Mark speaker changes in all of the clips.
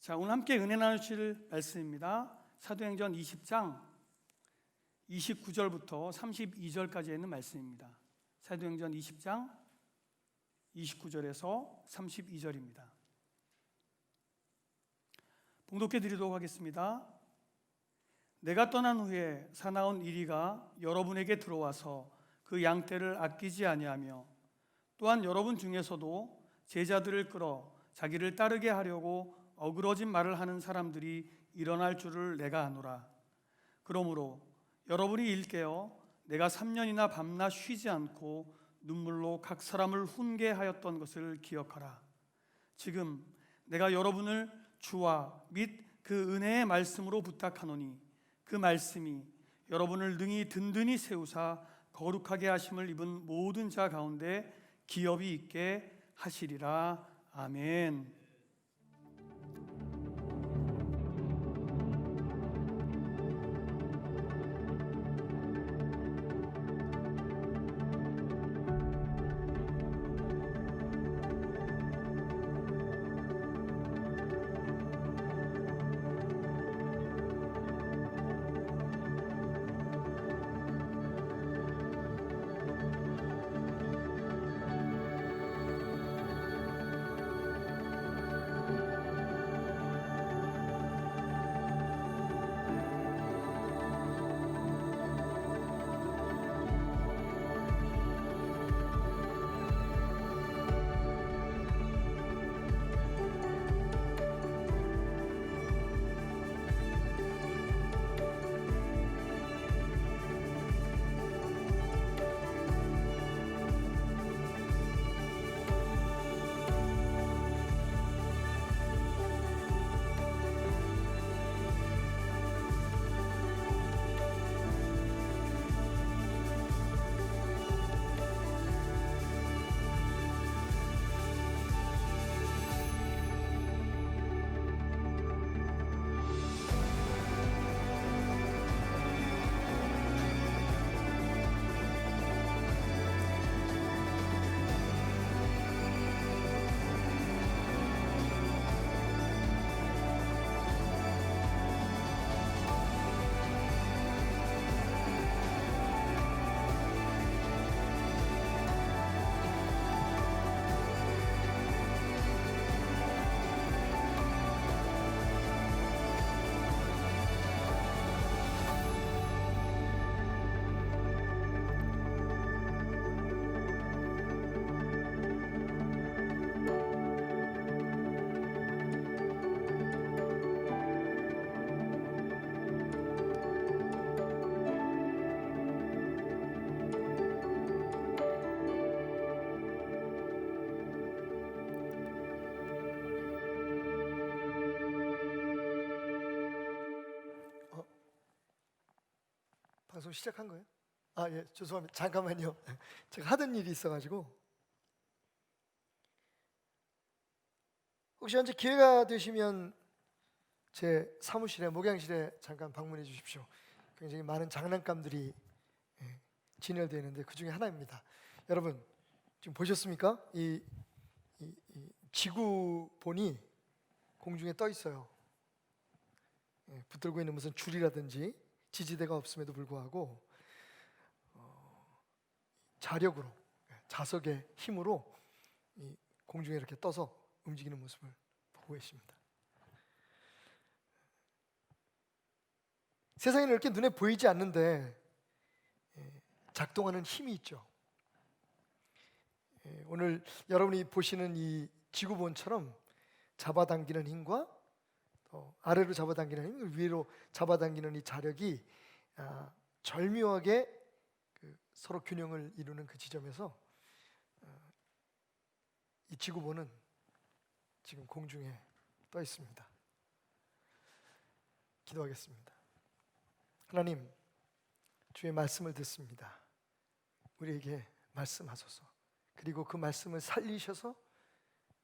Speaker 1: 자, 오늘 함께 은혜 나누실 말씀입니다. 사도행전 20장 29절부터 32절까지 있는 말씀입니다. 사도행전 20장 29절에서 32절입니다. 봉독해 드리도록 하겠습니다. 내가 떠난 후에 사나운 이리가 여러분에게 들어와서 그 양떼를 아끼지 아니하며 또한 여러분 중에서도 제자들을 끌어 자기를 따르게 하려고 어그러진 말을 하는 사람들이 일어날 줄을 내가 아노라. 그러므로 여러분이 일깨어 내가 3년이나 밤낮 쉬지 않고 눈물로 각 사람을 훈계하였던 것을 기억하라. 지금 내가 여러분을 주와 및 그 은혜의 말씀으로 부탁하노니 그 말씀이 여러분을 능히 든든히 세우사 거룩하게 하심을 입은 모든 자 가운데 기업이 있게 하시리라. 아멘.
Speaker 2: 방송 시작한 거예요? 예, 죄송합니다. 잠깐만요. 제가 하던 일이 있어가지고. 혹시 언제 기회가 되시면 제 사무실에, 목양실에 잠깐 방문해 주십시오. 굉장히 많은 장난감들이 진열되어 있는데 그 중에 하나입니다. 여러분 지금 보셨습니까? 이 지구본이 공중에 떠 있어요. 붙들고 있는 무슨 줄이라든지 지지대가 없음에도 불구하고 자력으로, 자석의 힘으로 이 공중에 이렇게 떠서 움직이는 모습을 보고 계십니다. 세상에는 이렇게 눈에 보이지 않는데 작동하는 힘이 있죠. 오늘 여러분이 보시는 이 지구본처럼 잡아당기는 힘과 아래로 잡아당기는 힘, 위로 잡아당기는 이 자력이 절묘하게 서로 균형을 이루는 그 지점에서 이 지구본은 지금 공중에 떠 있습니다. 기도하겠습니다. 하나님, 주의 말씀을 듣습니다. 우리에게 말씀하소서. 그리고 그 말씀을 살리셔서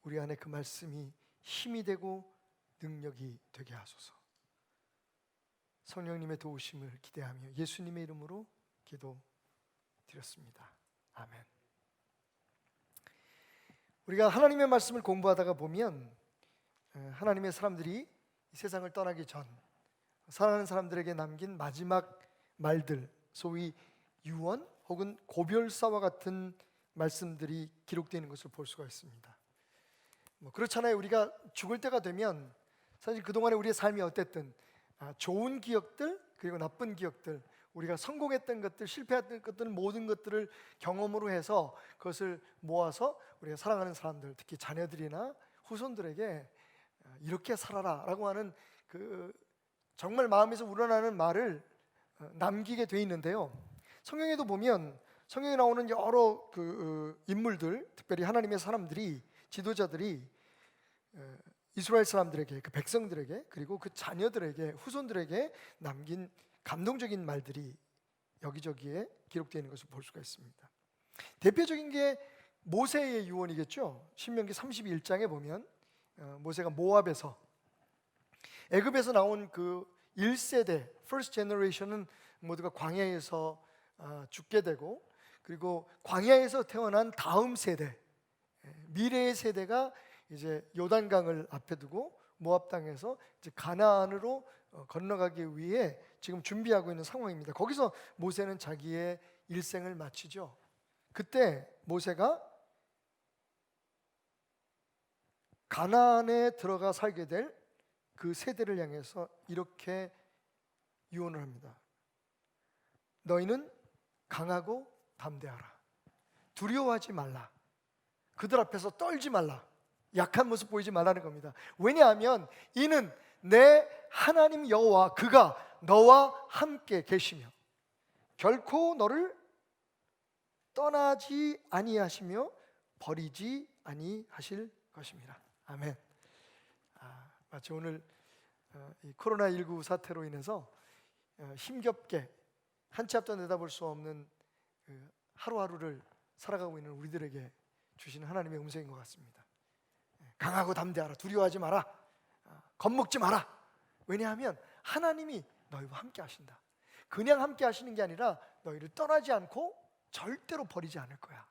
Speaker 2: 우리 안에 그 말씀이 힘이 되고 능력이 되게 하소서. 성령님의 도우심을 기대하며 예수님의 이름으로 기도드렸습니다. 아멘. 우리가 하나님의 말씀을 공부하다가 보면 하나님의 사람들이 이 세상을 떠나기 전 사랑하는 사람들에게 남긴 마지막 말들, 소위 유언 혹은 고별사와 같은 말씀들이 기록되어 있는 것을 볼 수가 있습니다. 그렇잖아요. 우리가 죽을 때가 되면 사실 그동안에 우리의 삶이 어땠든 좋은 기억들 그리고 나쁜 기억들, 우리가 성공했던 것들, 실패했던 것들, 모든 것들을 경험으로 해서 그것을 모아서 우리가 사랑하는 사람들, 특히 자녀들이나 후손들에게 이렇게 살아라 라고 하는 그 정말 마음에서 우러나는 말을 남기게 돼 있는데요. 성경에도 보면 성경에 나오는 여러 인물들, 특별히 하나님의 사람들이, 지도자들이 이스라엘 사람들에게, 그 백성들에게, 그리고 그 자녀들에게, 후손들에게 남긴 감동적인 말들이 여기저기에 기록되어 있는 것을 볼 수가 있습니다. 대표적인 게 모세의 유언이겠죠. 신명기 31장에 보면 모세가 모압에서, 애굽에서 나온 그 1세대 first generation은 모두가 광야에서 죽게 되고, 그리고 광야에서 태어난 다음 세대, 미래의 세대가 이제 요단강을 앞에 두고 모압 땅에서 이제 가나안으로 건너가기 위해 지금 준비하고 있는 상황입니다. 거기서 모세는 자기의 일생을 마치죠. 그때 모세가 가나안에 들어가 살게 될 그 세대를 향해서 이렇게 유언을 합니다. 너희는 강하고 담대하라. 두려워하지 말라. 그들 앞에서 떨지 말라. 약한 모습 보이지 말라는 겁니다. 왜냐하면 이는 내 하나님 여호와 그가 너와 함께 계시며 결코 너를 떠나지 아니하시며 버리지 아니하실 것입니다. 아멘. 마치 오늘 이 코로나19 사태로 인해서 힘겹게 한 치 앞도 내다볼 수 없는 하루하루를 살아가고 있는 우리들에게 주시는 하나님의 음성인 것 같습니다. 강하고 담대하라. 두려워하지 마라. 겁먹지 마라. 왜냐하면 하나님이 너희와 함께 하신다. 그냥 함께 하시는 게 아니라 너희를 떠나지 않고 절대로 버리지 않을 거야.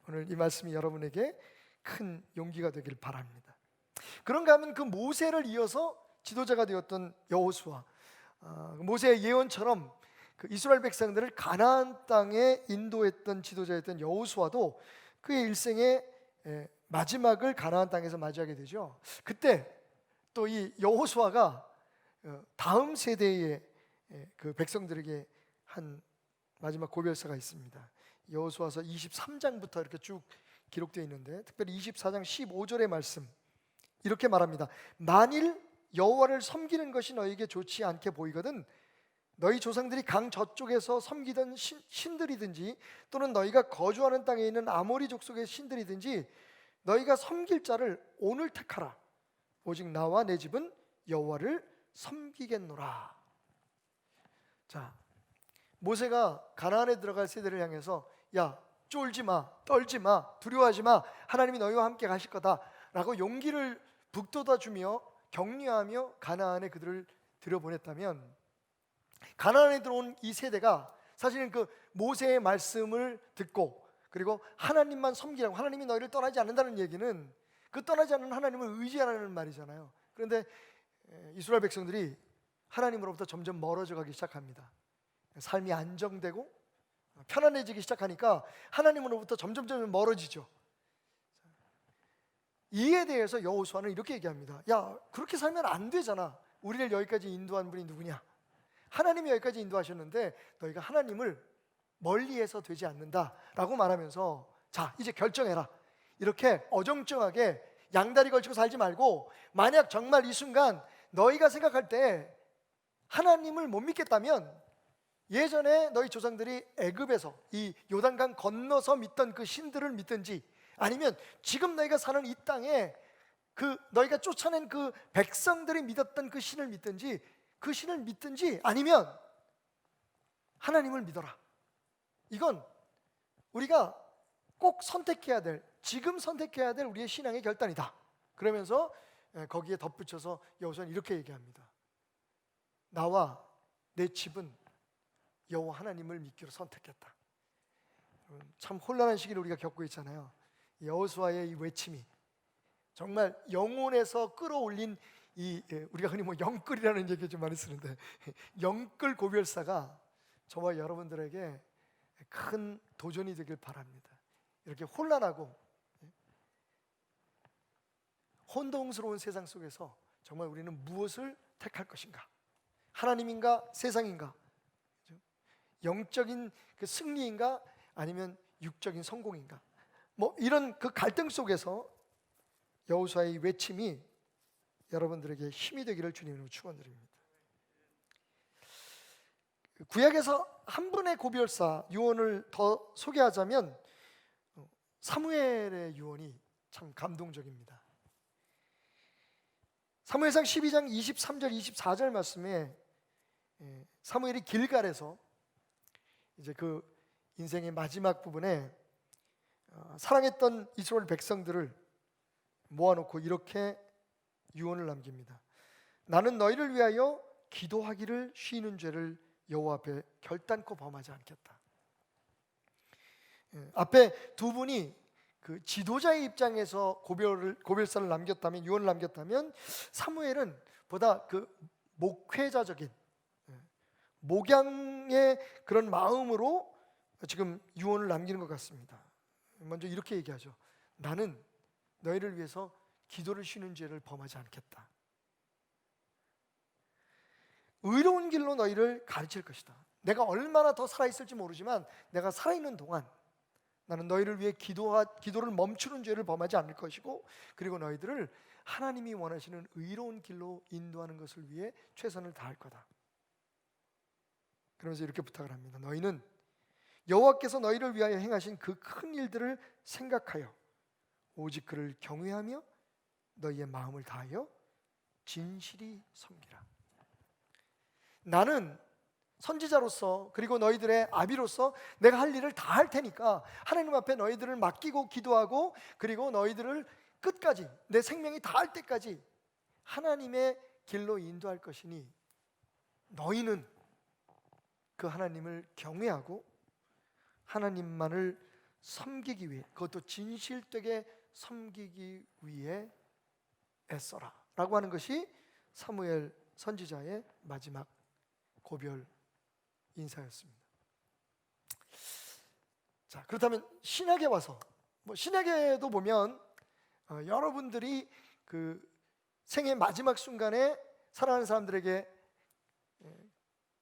Speaker 2: 오늘 이 말씀이 여러분에게 큰 용기가 되길 바랍니다. 그런가 하면 그 모세를 이어서 지도자가 되었던 여호수아, 모세의 예언처럼 그 이스라엘 백성들을 가나안 땅에 인도했던 지도자였던 여호수아도 그의 일생의 마지막을 가나안 땅에서 맞이하게 되죠. 그때 또 이 여호수아가 다음 세대의 그 백성들에게 한 마지막 고별사가 있습니다. 여호수아서 23장부터 이렇게 쭉 기록되어 있는데, 특별히 24장 15절의 말씀 이렇게 말합니다. 만일 여호와를 섬기는 것이 너희에게 좋지 않게 보이거든 너희 조상들이 강 저쪽에서 섬기던 신들이든지 또는 너희가 거주하는 땅에 있는 아모리 족속의 신들이든지 너희가 섬길 자를 오늘 택하라. 오직 나와 내 집은 여호와를 섬기겠노라. 자, 모세가 가나안에 들어갈 세대를 향해서 야, 쫄지 마, 떨지 마, 두려워하지 마. 하나님이 너희와 함께 가실 거다라고 용기를 북돋아주며 격려하며 가나안에 그들을 들여보냈다면, 가나안에 들어온 이 세대가 사실은 그 모세의 말씀을 듣고 그리고 하나님만 섬기라고, 하나님이 너희를 떠나지 않는다는 얘기는 그 떠나지 않는 하나님을 의지하라는 말이잖아요. 그런데 이스라엘 백성들이 하나님으로부터 점점 멀어져 가기 시작합니다. 삶이 안정되고 편안해지기 시작하니까 하나님으로부터 점점 멀어지죠. 이에 대해서 여호수아는 이렇게 얘기합니다. 야, 그렇게 살면 안 되잖아. 우리를 여기까지 인도한 분이 누구냐? 하나님이 여기까지 인도하셨는데 너희가 하나님을 멀리해서 되지 않는다라고 말하면서, 자, 이제 결정해라. 이렇게 어정쩡하게 양다리 걸치고 살지 말고, 만약 정말 이 순간 너희가 생각할 때 하나님을 못 믿겠다면 예전에 너희 조상들이 애굽에서 이 요단강 건너서 믿던 그 신들을 믿든지, 아니면 지금 너희가 사는 이 땅에 그 너희가 쫓아낸 그 백성들이 믿었던 그 신을 믿든지, 그 신을 믿든지, 아니면 하나님을 믿어라. 이건 우리가 꼭 선택해야 될, 지금 선택해야 될 우리의 신앙의 결단이다. 그러면서 거기에 덧붙여서 여호수아는 이렇게 얘기합니다. 나와 내 집은 여호와 하나님을 믿기로 선택했다. 참 혼란한 시기를 우리가 겪고 있잖아요. 여호수아의 이 외침이 정말 영혼에서 끌어올린 우리가 흔히 뭐 영끌이라는 얘기 좀 많이 쓰는데 영끌 고별사가 저와 여러분들에게 큰 도전이 되길 바랍니다. 이렇게 혼란하고 혼동스러운 세상 속에서 정말 우리는 무엇을 택할 것인가? 하나님인가 세상인가? 영적인 그 승리인가 아니면 육적인 성공인가? 뭐 이런 그 갈등 속에서 여호수아의 외침이 여러분들에게 힘이 되기를 주님으로 축원드립니다. 구약에서 한 분의 고별사 유언을 더 소개하자면 사무엘의 유언이 참 감동적입니다. 사무엘상 12장 23절 24절 말씀에 사무엘이 길갈에서 이제 그 인생의 마지막 부분에 사랑했던 이스라엘 백성들을 모아놓고 이렇게 유언을 남깁니다. 나는 너희를 위하여 기도하기를 쉬는 죄를 여호와 앞에 결단코 범하지 않겠다. 앞에 두 분이 그 지도자의 입장에서 고별사를 남겼다면, 유언을 남겼다면, 사무엘은 보다 그 목회자적인 목양의 그런 마음으로 지금 유언을 남기는 것 같습니다. 먼저 이렇게 얘기하죠. 나는 너희를 위해서 기도를 쉬는 죄를 범하지 않겠다. 의로운 길로 너희를 가르칠 것이다. 내가 얼마나 더 살아있을지 모르지만 내가 살아있는 동안 나는 너희를 위해 기도를 멈추는 죄를 범하지 않을 것이고, 그리고 너희들을 하나님이 원하시는 의로운 길로 인도하는 것을 위해 최선을 다할 거다. 그러면서 이렇게 부탁을 합니다. 너희는 여호와께서 너희를 위하여 행하신 그 큰 일들을 생각하여 오직 그를 경외하며 너희의 마음을 다하여 진실이 섬기라. 나는 선지자로서 그리고 너희들의 아비로서 내가 할 일을 다 할 테니까 하나님 앞에 너희들을 맡기고 기도하고, 그리고 너희들을 끝까지 내 생명이 다할 때까지 하나님의 길로 인도할 것이니 너희는 그 하나님을 경외하고 하나님만을 섬기기 위해, 그것도 진실되게 섬기기 위해 애써라 라고 하는 것이 사무엘 선지자의 마지막 고별 인사였습니다. 자, 그렇다면 신약에 와서, 신약에도 보면 여러분들이 그 생의 마지막 순간에 사랑하는 사람들에게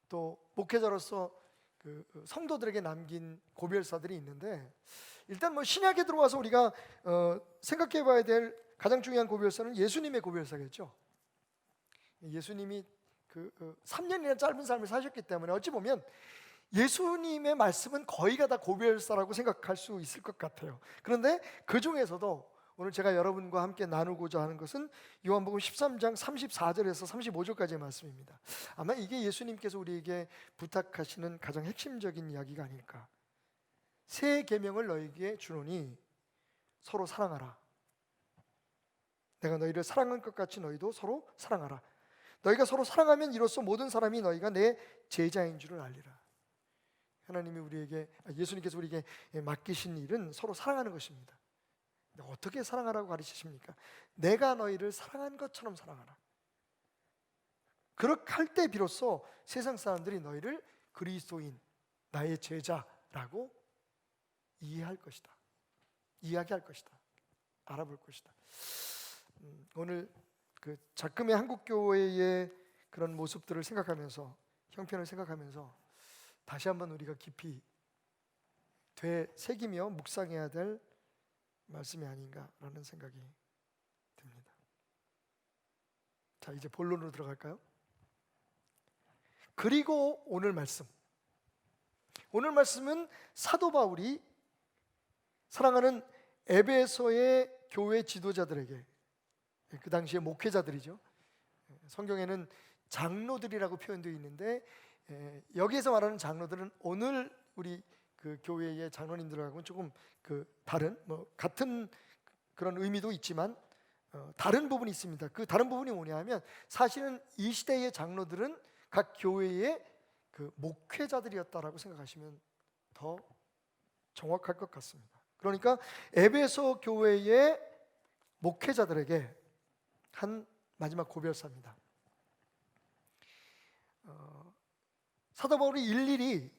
Speaker 2: 또 목회자로서 그 성도들에게 남긴 고별사들이 있는데, 일단 신약에 들어와서 우리가 생각해봐야 될 가장 중요한 고별사는 예수님의 고별사겠죠. 예수님이 그 3년이나 짧은 삶을 사셨기 때문에 어찌 보면 예수님의 말씀은 거의가 다 고별사라고 생각할 수 있을 것 같아요. 그런데 그 중에서도 오늘 제가 여러분과 함께 나누고자 하는 것은 요한복음 13장 34절에서 35절까지의 말씀입니다. 아마 이게 예수님께서 우리에게 부탁하시는 가장 핵심적인 이야기가 아닐까. 새 계명을 너희에게 주노니 서로 사랑하라. 내가 너희를 사랑한 것 같이 너희도 서로 사랑하라. 너희가 서로 사랑하면 이로써 모든 사람이 너희가 내 제자인 줄을 알리라. 하나님이 예수님께서 우리에게 맡기신 일은 서로 사랑하는 것입니다. 어떻게 사랑하라고 가르치십니까? 내가 너희를 사랑한 것처럼 사랑하라. 그렇게 할 때 비로소 세상 사람들이 너희를 그리스도인, 나의 제자라고 이해할 것이다. 이야기할 것이다. 알아볼 것이다. 오늘 그 작금의 한국교회의 그런 모습들을 생각하면서, 형편을 생각하면서 다시 한번 우리가 깊이 되새기며 묵상해야 될 말씀이 아닌가라는 생각이 듭니다. 자, 이제 본론으로 들어갈까요? 그리고 오늘 말씀은 사도 바울이 사랑하는 에베소의 교회 지도자들에게, 그 당시에 목회자들이죠. 성경에는 장로들이라고 표현되어 있는데 여기에서 말하는 장로들은 오늘 우리 그 교회의 장로님들하고는 조금 다른, 같은 그런 의미도 있지만 다른 부분이 있습니다. 그 다른 부분이 뭐냐면, 사실은 이 시대의 장로들은 각 교회의 그 목회자들이었다라고 생각하시면 더 정확할 것 같습니다. 그러니까 에베소 교회의 목회자들에게 한 마지막 고별사입니다. 사도 바울이 일일이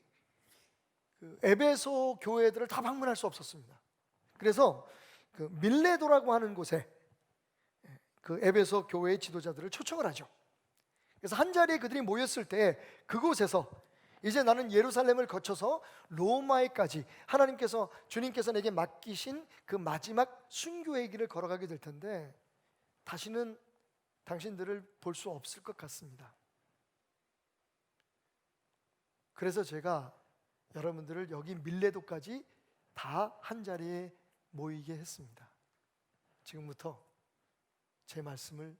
Speaker 2: 그 에베소 교회들을 다 방문할 수 없었습니다. 그래서 그 밀레도라고 하는 곳에 그 에베소 교회의 지도자들을 초청을 하죠. 그래서 한 자리에 그들이 모였을 때 그곳에서 이제 나는 예루살렘을 거쳐서 로마에까지 주님께서 내게 맡기신 그 마지막 순교의 길을 걸어가게 될 텐데 다시는 당신들을 볼 수 없을 것 같습니다. 그래서 제가 여러분들을 여기 밀레도까지 다 한 자리에 모이게 했습니다. 지금부터 제 말씀을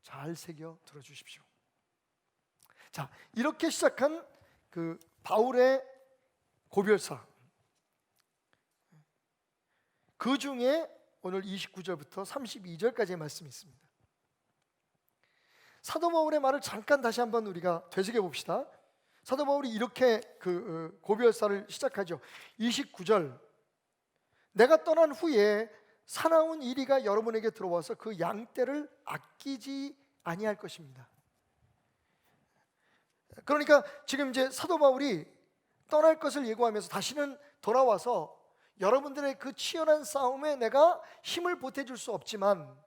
Speaker 2: 잘 새겨 들어주십시오. 자, 이렇게 시작한 그 바울의 고별사, 그 중에 오늘 29절부터 32절까지의 말씀이 있습니다. 사도 바울의 말을 잠깐 다시 한번 우리가 되새겨 봅시다. 사도 바울이 이렇게 그 고별사를 시작하죠. 29절, 내가 떠난 후에 사나운 이리가 여러분에게 들어와서 그 양떼를 아끼지 아니할 것입니다. 그러니까 지금 이제 사도 바울이 떠날 것을 예고하면서 다시는 돌아와서 여러분들의 그 치열한 싸움에 내가 힘을 보태줄 수 없지만,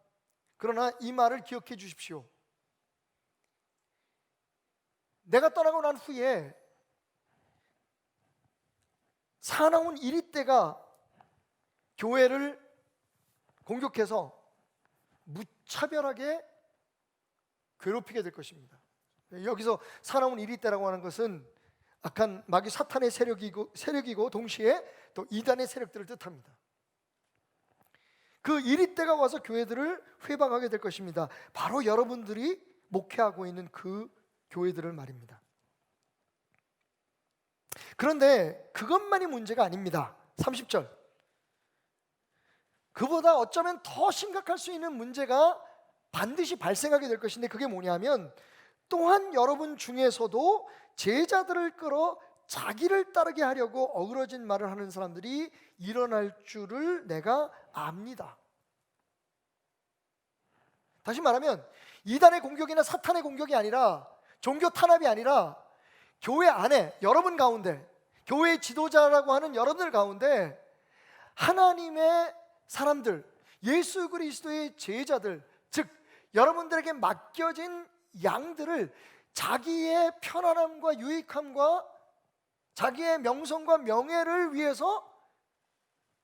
Speaker 2: 그러나 이 말을 기억해 주십시오. 내가 떠나고 난 후에 사나운 이리 때가 교회를 공격해서 무차별하게 괴롭히게 될 것입니다. 여기서 사나운 이리 때라고 하는 것은 악한 마귀 사탄의 세력이고 동시에 또 이단의 세력들을 뜻합니다. 그 이리 때가 와서 교회들을 회방하게 될 것입니다. 바로 여러분들이 목회하고 있는 그 교회들을 말입니다. 그런데 그것만이 문제가 아닙니다. 30절, 그보다 어쩌면 더 심각할 수 있는 문제가 반드시 발생하게 될 것인데, 그게 뭐냐면 또한 여러분 중에서도 제자들을 끌어 자기를 따르게 하려고 어그러진 말을 하는 사람들이 일어날 줄을 내가 압니다. 다시 말하면 이단의 공격이나 사탄의 공격이 아니라, 종교 탄압이 아니라, 교회 안에 여러분 가운데, 교회의 지도자라고 하는 여러분들 가운데 하나님의 사람들, 예수 그리스도의 제자들, 즉 여러분들에게 맡겨진 양들을 자기의 편안함과 유익함과 자기의 명성과 명예를 위해서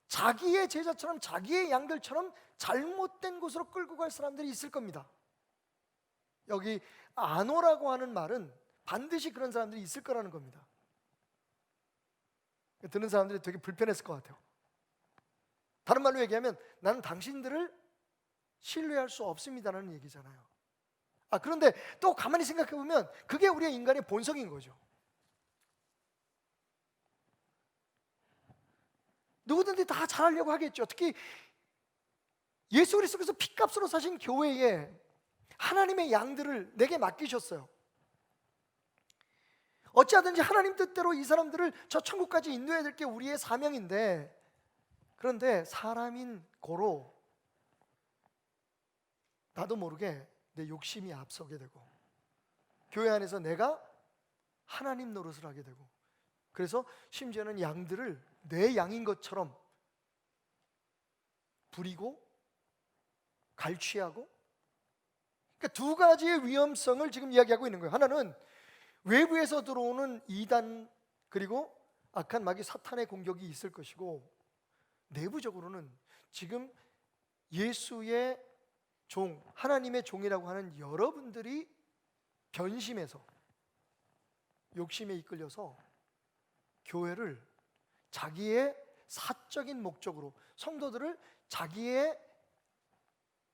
Speaker 2: 자기의 제자처럼, 자기의 양들처럼 잘못된 곳으로 끌고 갈 사람들이 있을 겁니다. 여기 안오라고 하는 말은 반드시 그런 사람들이 있을 거라는 겁니다. 듣는 사람들이 되게 불편했을 것 같아요. 다른 말로 얘기하면 나는 당신들을 신뢰할 수 없습니다라는 얘기잖아요. 그런데 또 가만히 생각해 보면 그게 우리의 인간의 본성인 거죠. 누구든지 다 잘하려고 하겠죠. 특히 예수 그리스도께서 피값으로 사신 교회에 하나님의 양들을 내게 맡기셨어요. 어찌하든지 하나님 뜻대로 이 사람들을 저 천국까지 인도해야 될 게 우리의 사명인데, 그런데 사람인 고로 나도 모르게 내 욕심이 앞서게 되고, 교회 안에서 내가 하나님 노릇을 하게 되고, 그래서 심지어는 양들을 내 양인 것처럼 부리고 갈취하고, 그러니까 두 가지의 위험성을 지금 이야기하고 있는 거예요. 하나는 외부에서 들어오는 이단, 그리고 악한 마귀 사탄의 공격이 있을 것이고, 내부적으로는 지금 예수의 종, 하나님의 종이라고 하는 여러분들이 변심해서 욕심에 이끌려서 교회를 자기의 사적인 목적으로, 성도들을 자기의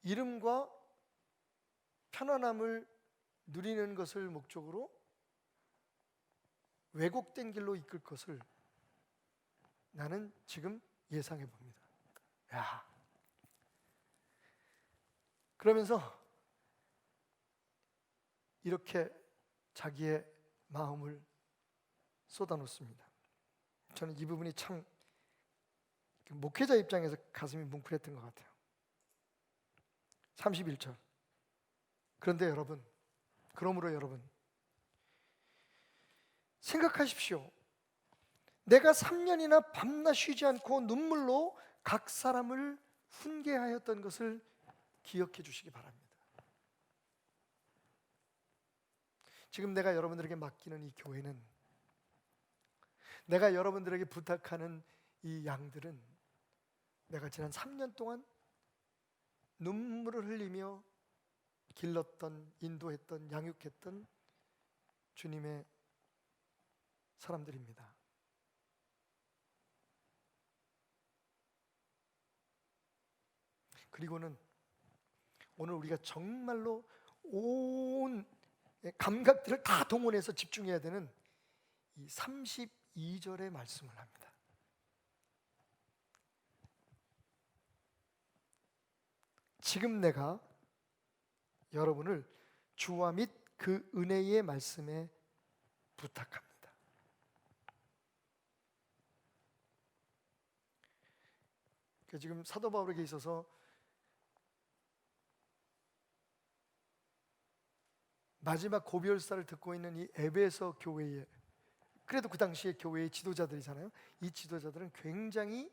Speaker 2: 이름과 편안함을 누리는 것을 목적으로 왜곡된 길로 이끌 것을 나는 지금 예상해 봅니다. 그러면서 이렇게 자기의 마음을 쏟아놓습니다. 저는 이 부분이 참 목회자 입장에서 가슴이 뭉클했던 것 같아요. 31절. 그런데 여러분, 그러므로 여러분, 생각하십시오. 내가 3년이나 밤낮 쉬지 않고 눈물로 각 사람을 훈계하였던 것을 기억해 주시기 바랍니다. 지금 내가 여러분들에게 맡기는 이 교회는, 내가 여러분들에게 부탁하는 이 양들은 내가 지난 3년 동안 눈물을 흘리며 길렀던, 인도했던, 양육했던 주님의 사람들입니다. 그리고는 오늘 우리가 정말로 온 감각들을 다 동원해서 집중해야 되는 이 32절의 말씀을 합니다. 지금 내가 여러분을 주와 및 그 은혜의 말씀에 부탁합니다. 지금 사도 바울에게 있어서 마지막 고비열사를 듣고 있는 이 에베소 교회에, 그래도 그 당시에 교회의 지도자들이잖아요. 이 지도자들은 굉장히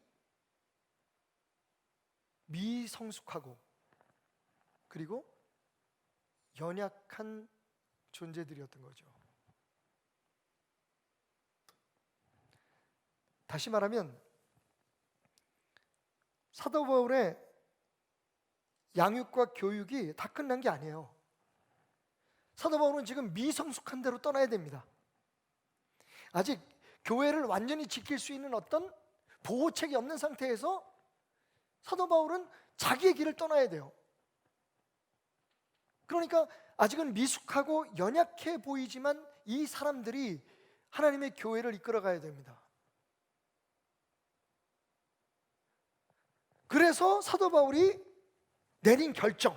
Speaker 2: 미성숙하고 그리고 연약한 존재들이었던 거죠. 다시 말하면 사도 바울의 양육과 교육이 다 끝난 게 아니에요. 사도 바울은 지금 미성숙한 대로 떠나야 됩니다. 아직 교회를 완전히 지킬 수 있는 어떤 보호책이 없는 상태에서 사도 바울은 자기의 길을 떠나야 돼요. 그러니까 아직은 미숙하고 연약해 보이지만 이 사람들이 하나님의 교회를 이끌어가야 됩니다. 그래서 사도 바울이 내린 결정,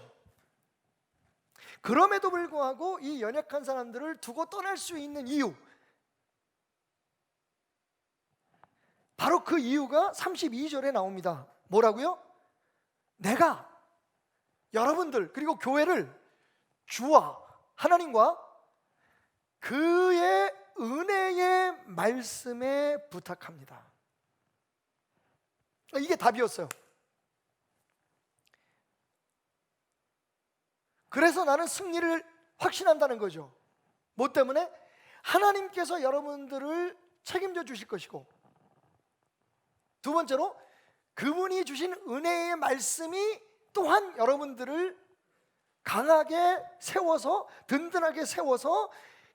Speaker 2: 그럼에도 불구하고 이 연약한 사람들을 두고 떠날 수 있는 이유, 바로 그 이유가 32절에 나옵니다. 뭐라고요? 내가 여러분들 그리고 교회를 주와 하나님과 그의 은혜의 말씀에 부탁합니다. 이게 답이었어요. 그래서 나는 승리를 확신한다는 거죠. 뭐 때문에? 하나님께서 여러분들을 책임져 주실 것이고, 두 번째로 그분이 주신 은혜의 말씀이 또한 여러분들을 강하게 세워서, 든든하게 세워서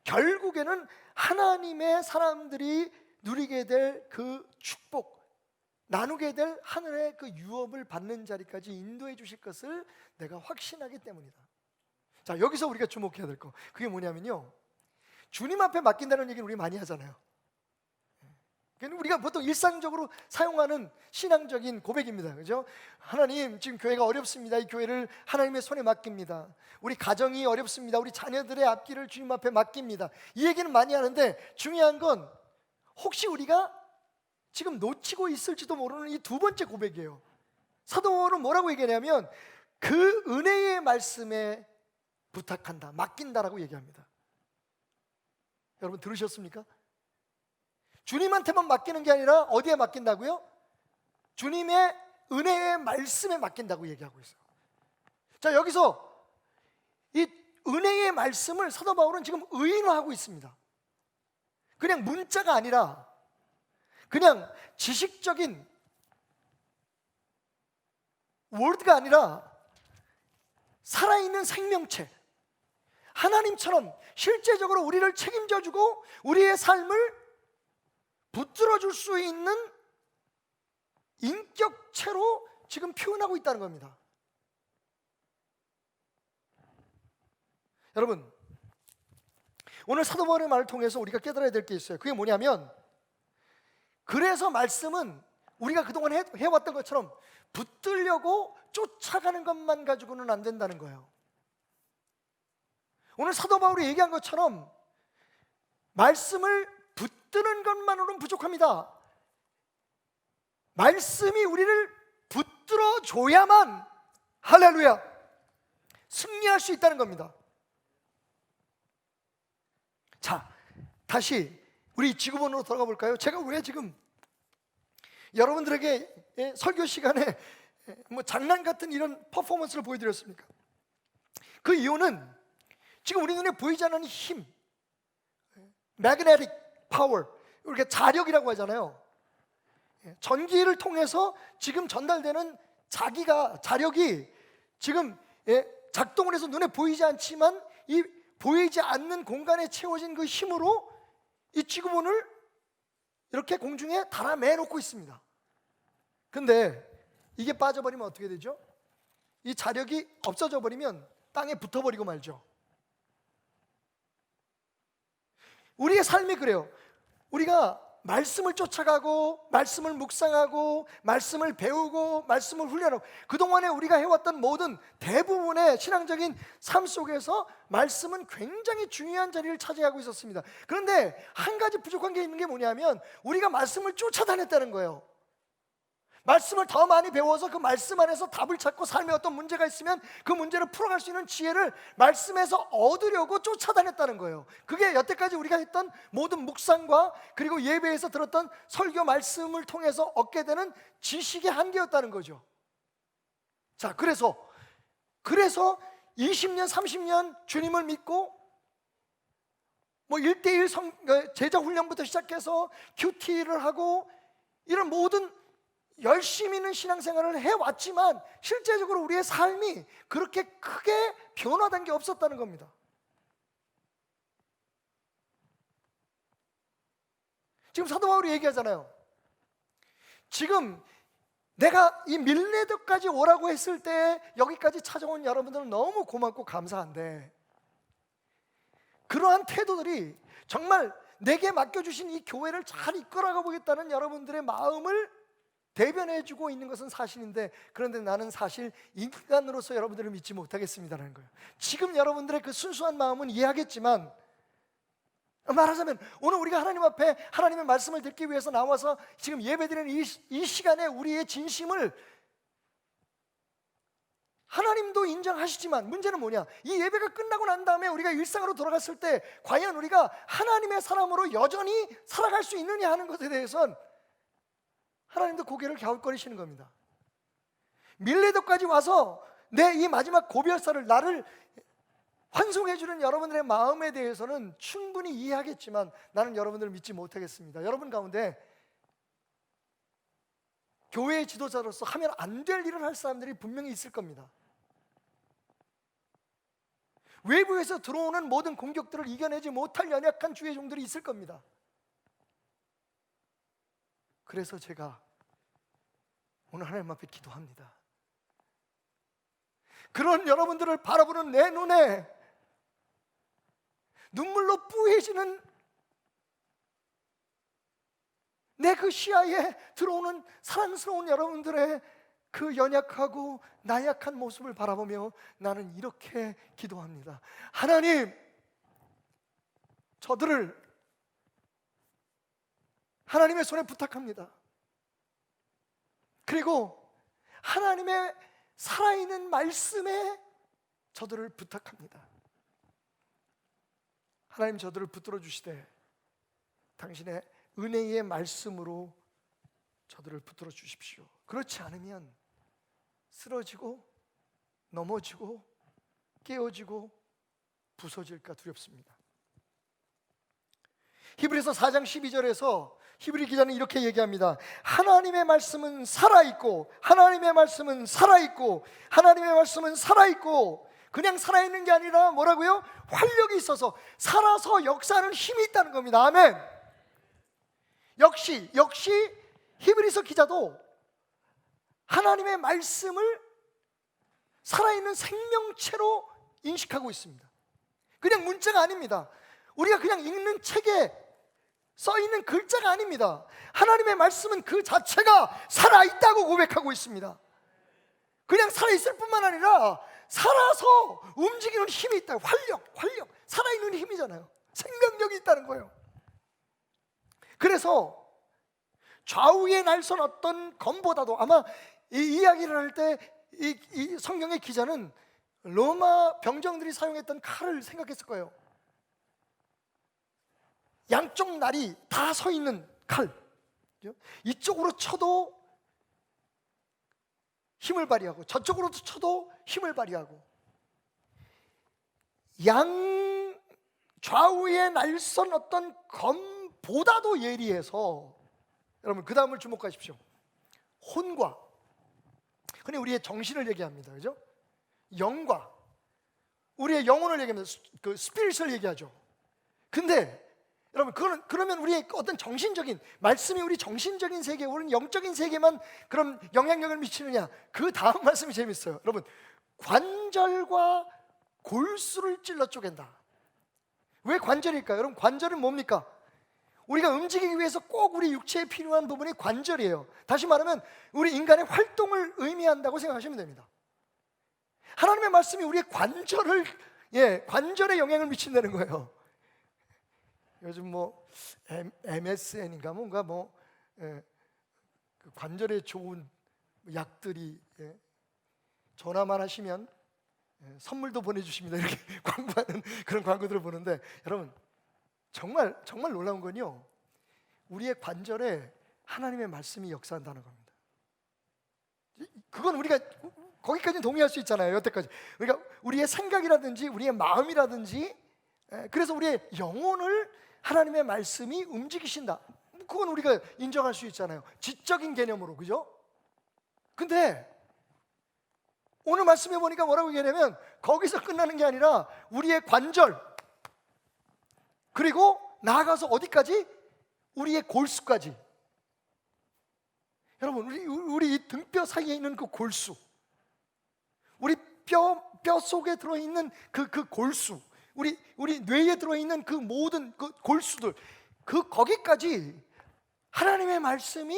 Speaker 2: 결국에는 하나님의 사람들이 누리게 될 그 축복, 나누게 될 하늘의 그 유업을 받는 자리까지 인도해 주실 것을 내가 확신하기 때문이다. 자, 여기서 우리가 주목해야 될 거, 그게 뭐냐면요, 주님 앞에 맡긴다는 얘기는 우리 많이 하잖아요. 우리가 보통 일상적으로 사용하는 신앙적인 고백입니다. 그죠? 하나님, 지금 교회가 어렵습니다. 이 교회를 하나님의 손에 맡깁니다. 우리 가정이 어렵습니다. 우리 자녀들의 앞길을 주님 앞에 맡깁니다. 이 얘기는 많이 하는데, 중요한 건 혹시 우리가 지금 놓치고 있을지도 모르는 이 두 번째 고백이에요. 사도 바울은 뭐라고 얘기하냐면 그 은혜의 말씀에 부탁한다, 맡긴다라고 얘기합니다. 여러분 들으셨습니까? 주님한테만 맡기는 게 아니라 어디에 맡긴다고요? 주님의 은혜의 말씀에 맡긴다고 얘기하고 있어요. 자, 여기서 이 은혜의 말씀을 사도 바울은 지금 의인화하고 있습니다. 그냥 문자가 아니라 그냥 지식적인 워드가 아니라 살아있는 생명체, 하나님처럼 실제적으로 우리를 책임져주고 우리의 삶을 붙들어줄 수 있는 인격체로 지금 표현하고 있다는 겁니다. 여러분, 오늘 사도 바울의 말을 통해서 우리가 깨달아야 될 게 있어요. 그게 뭐냐면, 그래서 말씀은 우리가 그동안 해왔던 것처럼 붙들려고 쫓아가는 것만 가지고는 안 된다는 거예요. 오늘 사도 바울이 얘기한 것처럼 말씀을 붙드는 것만으로는 부족합니다. 말씀이 우리를 붙들어 줘야만, 할렐루야, 승리할 수 있다는 겁니다. 자, 다시 우리 지구본으로 돌아가 볼까요? 제가 왜 지금 여러분들에게 설교 시간에 뭐 장난 같은 이런 퍼포먼스를 보여드렸습니까? 그 이유는 지금 우리 눈에 보이지 않는 힘, magnetic power, 이렇게 자력이라고 하잖아요. 전기를 통해서 지금 전달되는 자력이 지금 작동을 해서 눈에 보이지 않지만 이 보이지 않는 공간에 채워진 그 힘으로 이 지구본을 이렇게 공중에 달아매 놓고 있습니다. 근데 이게 빠져버리면 어떻게 되죠? 이 자력이 없어져 버리면 땅에 붙어버리고 말죠. 우리의 삶이 그래요. 우리가 말씀을 쫓아가고 말씀을 묵상하고 말씀을 배우고 말씀을 훈련하고 그동안에 우리가 해왔던 모든 대부분의 신앙적인 삶 속에서 말씀은 굉장히 중요한 자리를 차지하고 있었습니다. 그런데 한 가지 부족한 게 있는 게 뭐냐면 우리가 말씀을 쫓아다녔다는 거예요. 말씀을 더 많이 배워서 그 말씀 안에서 답을 찾고 삶에 어떤 문제가 있으면 그 문제를 풀어갈 수 있는 지혜를 말씀에서 얻으려고 쫓아다녔다는 거예요. 그게 여태까지 우리가 했던 모든 묵상과 그리고 예배에서 들었던 설교 말씀을 통해서 얻게 되는 지식의 한계였다는 거죠. 자, 그래서 20년 30년 주님을 믿고 뭐 1대1 제자 훈련부터 시작해서 큐티를 하고 이런 모든 열심히 있는 신앙생활을 해왔지만 실제적으로 우리의 삶이 그렇게 크게 변화된 게 없었다는 겁니다. 지금 사도 바울이 얘기하잖아요. 지금 내가 이 밀레도까지 오라고 했을 때 여기까지 찾아온 여러분들은 너무 고맙고 감사한데 그러한 태도들이 정말 내게 맡겨주신 이 교회를 잘 이끌어가 보겠다는 여러분들의 마음을 대변해주고 있는 것은 사실인데 그런데 나는 사실 인간으로서 여러분들을 믿지 못하겠습니다라는 거예요. 지금 여러분들의 그 순수한 마음은 이해하겠지만 말하자면 오늘 우리가 하나님 앞에 하나님의 말씀을 듣기 위해서 나와서 지금 예배드리는 이 시간에 우리의 진심을 하나님도 인정하시지만 문제는 뭐냐? 이 예배가 끝나고 난 다음에 우리가 일상으로 돌아갔을 때 과연 우리가 하나님의 사람으로 여전히 살아갈 수 있느냐 하는 것에 대해서는 하나님도 고개를 갸웃거리시는 겁니다. 밀레도까지 와서 내 이 마지막 고별사를 나를 환송해주는 여러분들의 마음에 대해서는 충분히 이해하겠지만 나는 여러분들을 믿지 못하겠습니다. 여러분 가운데 교회의 지도자로서 하면 안 될 일을 할 사람들이 분명히 있을 겁니다. 외부에서 들어오는 모든 공격들을 이겨내지 못할 연약한 주의 종들이 있을 겁니다. 그래서 제가 오늘 하나님 앞에 기도합니다. 그런 여러분들을 바라보는 내 눈에 눈물로 뿌해지는 내 그 시야에 들어오는 사랑스러운 여러분들의 그 연약하고 나약한 모습을 바라보며 나는 이렇게 기도합니다. 하나님, 저들을 하나님의 손에 부탁합니다. 그리고 하나님의 살아있는 말씀에 저들을 부탁합니다. 하나님 저들을 붙들어 주시되 당신의 은혜의 말씀으로 저들을 붙들어 주십시오. 그렇지 않으면 쓰러지고 넘어지고 깨어지고 부서질까 두렵습니다. 히브리서 4장 12절에서 히브리 기자는 이렇게 얘기합니다. 하나님의 말씀은 살아있고 하나님의 말씀은 살아있고 하나님의 말씀은 살아있고 그냥 살아있는 게 아니라 뭐라고요? 활력이 있어서 살아서 역사하는 힘이 있다는 겁니다. 아멘. 역시 히브리서 기자도 하나님의 말씀을 살아있는 생명체로 인식하고 있습니다. 그냥 문자가 아닙니다. 우리가 그냥 읽는 책에 써있는 글자가 아닙니다. 하나님의 말씀은 그 자체가 살아있다고 고백하고 있습니다. 그냥 살아있을 뿐만 아니라 살아서 움직이는 힘이 있다. 활력, 살아있는 힘이잖아요. 생명력이 있다는 거예요. 그래서 좌우에 날선 어떤 검보다도 아마 이 이야기를 할 때 이 성경의 기자는 로마 병정들이 사용했던 칼을 생각했을 거예요. 양쪽 날이 다 서 있는 칼. 이쪽으로 쳐도 힘을 발휘하고 저쪽으로 쳐도 힘을 발휘하고, 양 좌우에 날선 어떤 검보다도 예리해서, 여러분 그 다음을 주목하십시오. 혼과, 흔히 우리의 정신을 얘기합니다, 그죠? 영과 우리의 영혼을 얘기합니다. 그 스피릿을 얘기하죠. 근데 여러분 그러면 우리의 어떤 정신적인 말씀이 우리 정신적인 세계, 우리 영적인 세계만 그런 영향력을 미치느냐? 그 다음 말씀이 재밌어요. 여러분, 관절과 골수를 찔러 쪼갠다. 왜 관절일까요? 여러분, 관절은 뭡니까? 우리가 움직이기 위해서 꼭 우리 육체에 필요한 부분이 관절이에요. 다시 말하면 우리 인간의 활동을 의미한다고 생각하시면 됩니다. 하나님의 말씀이 우리의 관절에 영향을 미친다는 거예요. 요즘 뭐 MSN인가 뭔가 그 관절에 좋은 약들이, 전화만 하시면 선물도 보내주십니다, 이렇게 광고하는 그런 광고들을 보는데, 여러분 정말 놀라운 건요, 우리의 관절에 하나님의 말씀이 역사한다는 겁니다. 그건 우리가 거기까지는 동의할 수 있잖아요, 여태까지. 그러니까 우리의 생각이라든지 우리의 마음이라든지, 그래서 우리의 영혼을 하나님의 말씀이 움직이신다, 그건 우리가 인정할 수 있잖아요, 지적인 개념으로, 그죠? 근데 오늘 말씀해 보니까 뭐라고 얘기하냐면, 거기서 끝나는 게 아니라 우리의 관절, 그리고 나아가서 어디까지? 우리의 골수까지. 여러분, 우리 이 등뼈 사이에 있는 그 골수, 우리 뼈 속에 들어있는 그 골수, 우리 뇌에 들어있는 그 모든 그 골수들, 거기까지 하나님의 말씀이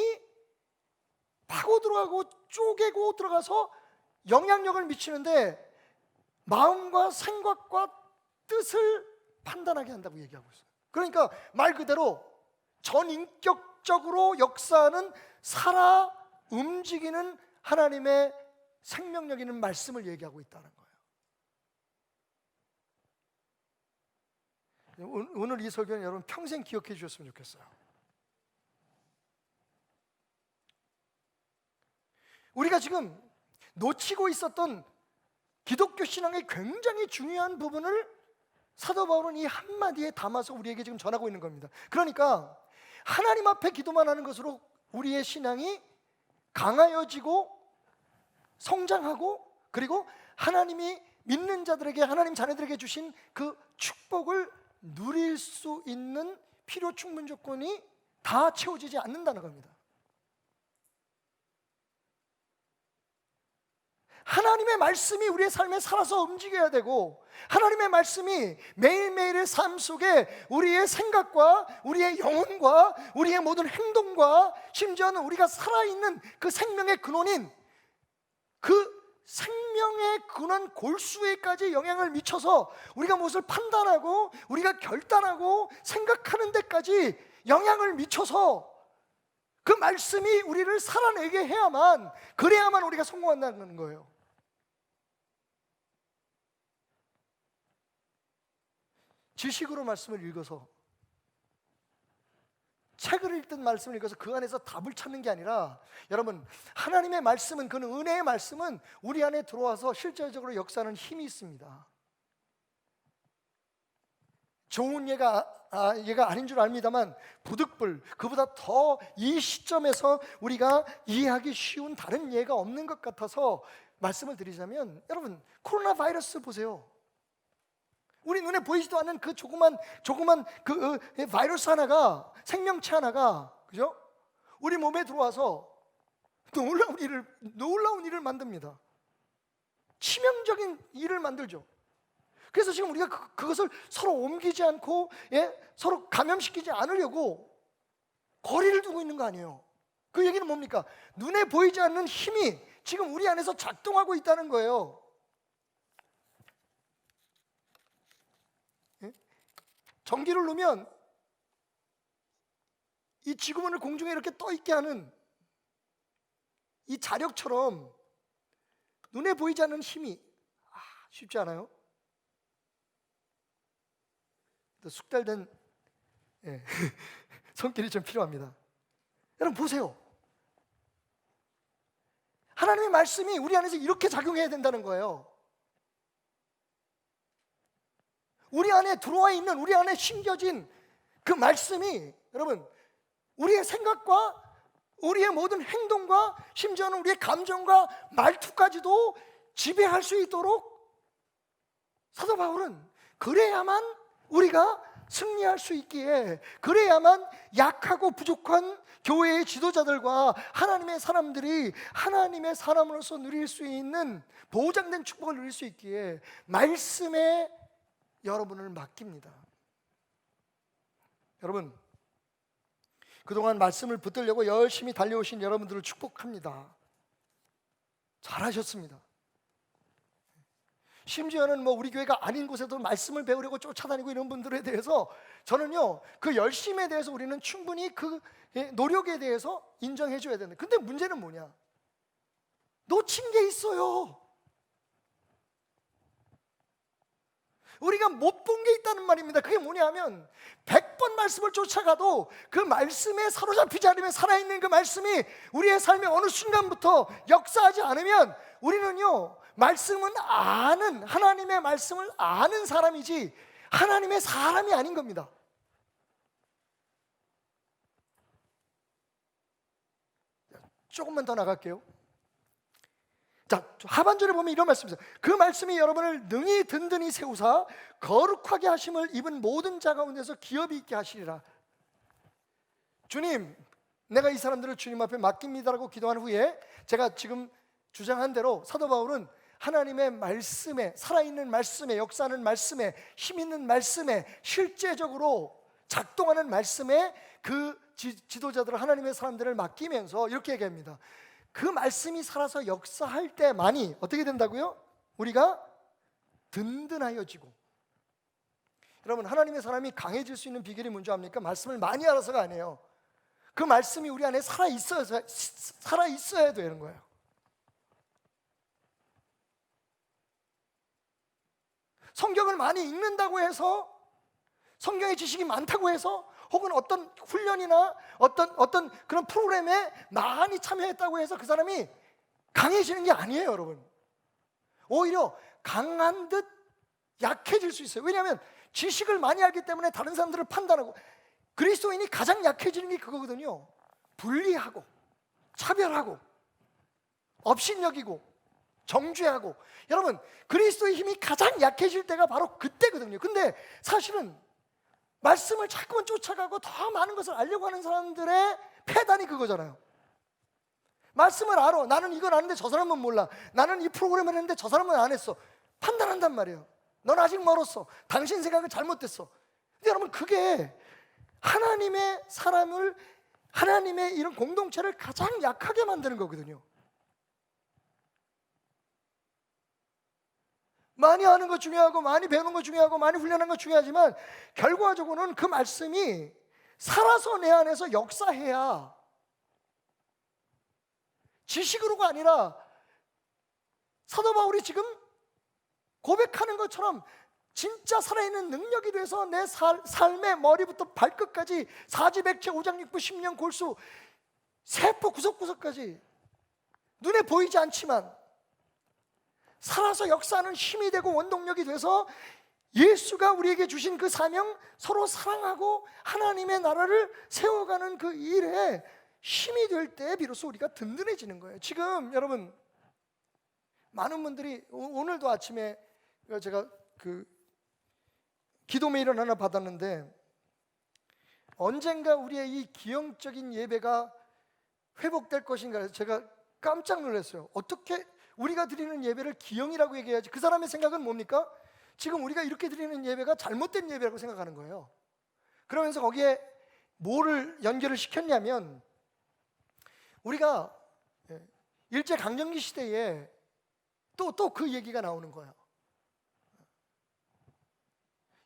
Speaker 2: 파고 들어가고 쪼개고 들어가서 영향력을 미치는데, 마음과 생각과 뜻을 판단하게 한다고 얘기하고 있어요. 그러니까 말 그대로 전인격적으로 역사하는, 살아 움직이는 하나님의 생명력 있는 말씀을 얘기하고 있다는 거예요. 오늘 이 설교는 여러분 평생 기억해 주셨으면 좋겠어요. 우리가 지금 놓치고 있었던 기독교 신앙의 굉장히 중요한 부분을 사도 바울은 이 한마디에 담아서 우리에게 지금 전하고 있는 겁니다. 그러니까 하나님 앞에 기도만 하는 것으로 우리의 신앙이 강하여지고 성장하고, 그리고 하나님이 믿는 자들에게, 하나님 자녀들에게 주신 그 축복을 누릴 수 있는 필요 충분 조건이 다 채워지지 않는다는 겁니다. 하나님의 말씀이 우리의 삶에 살아서 움직여야 되고, 하나님의 말씀이 매일매일의 삶 속에 우리의 생각과 우리의 영혼과 우리의 모든 행동과, 심지어는 우리가 살아있는 그 생명의 근원인 그 생명의 근원 골수에까지 영향을 미쳐서 우리가 무엇을 판단하고 우리가 결단하고 생각하는 데까지 영향을 미쳐서 그 말씀이 우리를 살아내게 해야만, 그래야만 우리가 성공한다는 거예요. 지식으로 말씀을 읽어서, 책을 읽든 말씀을 읽어서 그 안에서 답을 찾는 게 아니라, 여러분, 하나님의 말씀은, 그 은혜의 말씀은 우리 안에 들어와서 실질적으로 역사하는 힘이 있습니다. 좋은 예가 아닌 줄 압니다만, 부득불 그보다 더 이 시점에서 우리가 이해하기 쉬운 다른 예가 없는 것 같아서 말씀을 드리자면, 여러분, 코로나 바이러스 보세요. 우리 눈에 보이지도 않는 그 조그만 그 바이러스 하나가, 생명체 하나가, 그죠? 우리 몸에 들어와서 놀라운 일을 만듭니다. 치명적인 일을 만들죠. 그래서 지금 우리가 그것을 서로 옮기지 않고, 서로 감염시키지 않으려고 거리를 두고 있는 거 아니에요. 그 얘기는 뭡니까? 눈에 보이지 않는 힘이 지금 우리 안에서 작동하고 있다는 거예요. 전기를 놓으면 이 지구본을 공중에 이렇게 떠 있게 하는 이 자력처럼 눈에 보이지 않는 힘이 쉽지 않아요? 또 숙달된 손길이 좀 필요합니다. 여러분 보세요. 하나님의 말씀이 우리 안에서 이렇게 작용해야 된다는 거예요. 우리 안에 들어와 있는, 우리 안에 심겨진 그 말씀이 여러분 우리의 생각과 우리의 모든 행동과 심지어는 우리의 감정과 말투까지도 지배할 수 있도록 사도 바울은 그래야만 우리가 승리할 수 있기에, 그래야만 약하고 부족한 교회의 지도자들과 하나님의 사람들이 하나님의 사람으로서 누릴 수 있는 보장된 축복을 누릴 수 있기에 말씀에 여러분을 맡깁니다. 여러분, 그동안 말씀을 붙들려고 열심히 달려오신 여러분들을 축복합니다. 잘하셨습니다. 심지어는 우리 교회가 아닌 곳에도 말씀을 배우려고 쫓아다니고 이런 분들에 대해서 저는요, 그 열심에 대해서 우리는 충분히 그 노력에 대해서 인정해 줘야 된다. 근데 문제는 뭐냐? 놓친 게 있어요. 우리가 못 본 게 있다는 말입니다. 그게 뭐냐면 100번 말씀을 쫓아가도 그 말씀에 사로잡히지 않으면, 살아있는 그 말씀이 우리의 삶의 어느 순간부터 역사하지 않으면 우리는요, 말씀은 아는, 하나님의 말씀을 아는 사람이지 하나님의 사람이 아닌 겁니다. 조금만 더 나갈게요. 자, 하반절에 보면 이런 말씀이죠. 그 말씀이 여러분을 능히 든든히 세우사 거룩하게 하심을 입은 모든 자 가운데서 기업이 있게 하시리라. 주님, 내가 이 사람들을 주님 앞에 맡깁니다라고 기도한 후에 제가 지금 주장한 대로 사도 바울은 하나님의 말씀에, 살아있는 말씀에, 역사하는 말씀에, 힘있는 말씀에, 실제적으로 작동하는 말씀에 그 지도자들을, 하나님의 사람들을 맡기면서 이렇게 얘기합니다. 그 말씀이 살아서 역사할 때만이 어떻게 된다고요? 우리가 든든하여지고. 여러분, 하나님의 사람이 강해질 수 있는 비결이 뭔지 압니까? 말씀을 많이 알아서가 아니에요. 그 말씀이 우리 안에 살아있어야 되는 거예요. 성경을 많이 읽는다고 해서, 성경의 지식이 많다고 해서, 혹은 어떤 훈련이나 어떤 그런 프로그램에 많이 참여했다고 해서 그 사람이 강해지는 게 아니에요, 여러분. 오히려 강한 듯 약해질 수 있어요. 왜냐하면 지식을 많이 알기 때문에 다른 사람들을 판단하고, 그리스도인이 가장 약해지는 게 그거거든요. 분리하고, 차별하고, 업신여기고, 정죄하고. 여러분, 그리스도의 힘이 가장 약해질 때가 바로 그때거든요. 근데 사실은 말씀을 자꾸만 쫓아가고 더 많은 것을 알려고 하는 사람들의 패단이 그거잖아요. 말씀을 알아. 나는 이걸 아는데 저 사람은 몰라. 나는 이 프로그램을 했는데 저 사람은 안 했어. 판단한단 말이에요. 넌 아직 멀었어. 당신 생각은 잘못됐어. 근데 여러분, 그게 하나님의 사람을, 하나님의 이런 공동체를 가장 약하게 만드는 거거든요. 많이 아는 거 중요하고, 많이 배우는 거 중요하고, 많이 훈련하는 거 중요하지만 결과적으로는 그 말씀이 살아서 내 안에서 역사해야, 지식으로가 아니라 사도 바울이 지금 고백하는 것처럼 진짜 살아있는 능력이 돼서 내 삶의 머리부터 발끝까지 사지백체 오장육부 심령 골수 세포 구석구석까지 눈에 보이지 않지만 살아서 역사하는 힘이 되고 원동력이 돼서 예수가 우리에게 주신 그 사명, 서로 사랑하고 하나님의 나라를 세워가는 그 일에 힘이 될 때 비로소 우리가 든든해지는 거예요. 지금 여러분, 많은 분들이, 오늘도 아침에 제가 그 기도 메일을 하나 받았는데, 언젠가 우리의 이 기형적인 예배가 회복될 것인가, 제가 깜짝 놀랐어요. 어떻게 우리가 드리는 예배를 기형이라고 얘기해야지. 그 사람의 생각은 뭡니까? 지금 우리가 이렇게 드리는 예배가 잘못된 예배라고 생각하는 거예요. 그러면서 거기에 뭐를 연결을 시켰냐면, 우리가 일제강점기 시대에 또 그 얘기가 나오는 거예요.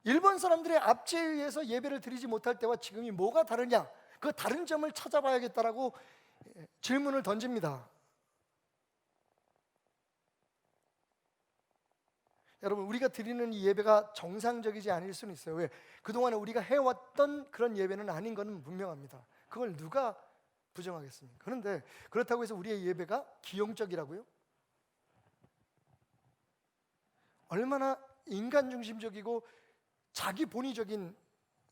Speaker 2: 일본 사람들의 압제에 의해서 예배를 드리지 못할 때와 지금이 뭐가 다르냐, 그 다른 점을 찾아봐야겠다라고 질문을 던집니다. 여러분, 우리가 드리는 이 예배가 정상적이지 않을 수는 있어요. 왜? 그동안 우리가 해왔던 그런 예배는 아닌 건 분명합니다. 그걸 누가 부정하겠습니까? 그런데 그렇다고 해서 우리의 예배가 기형적이라고요? 얼마나 인간 중심적이고 자기 본위적인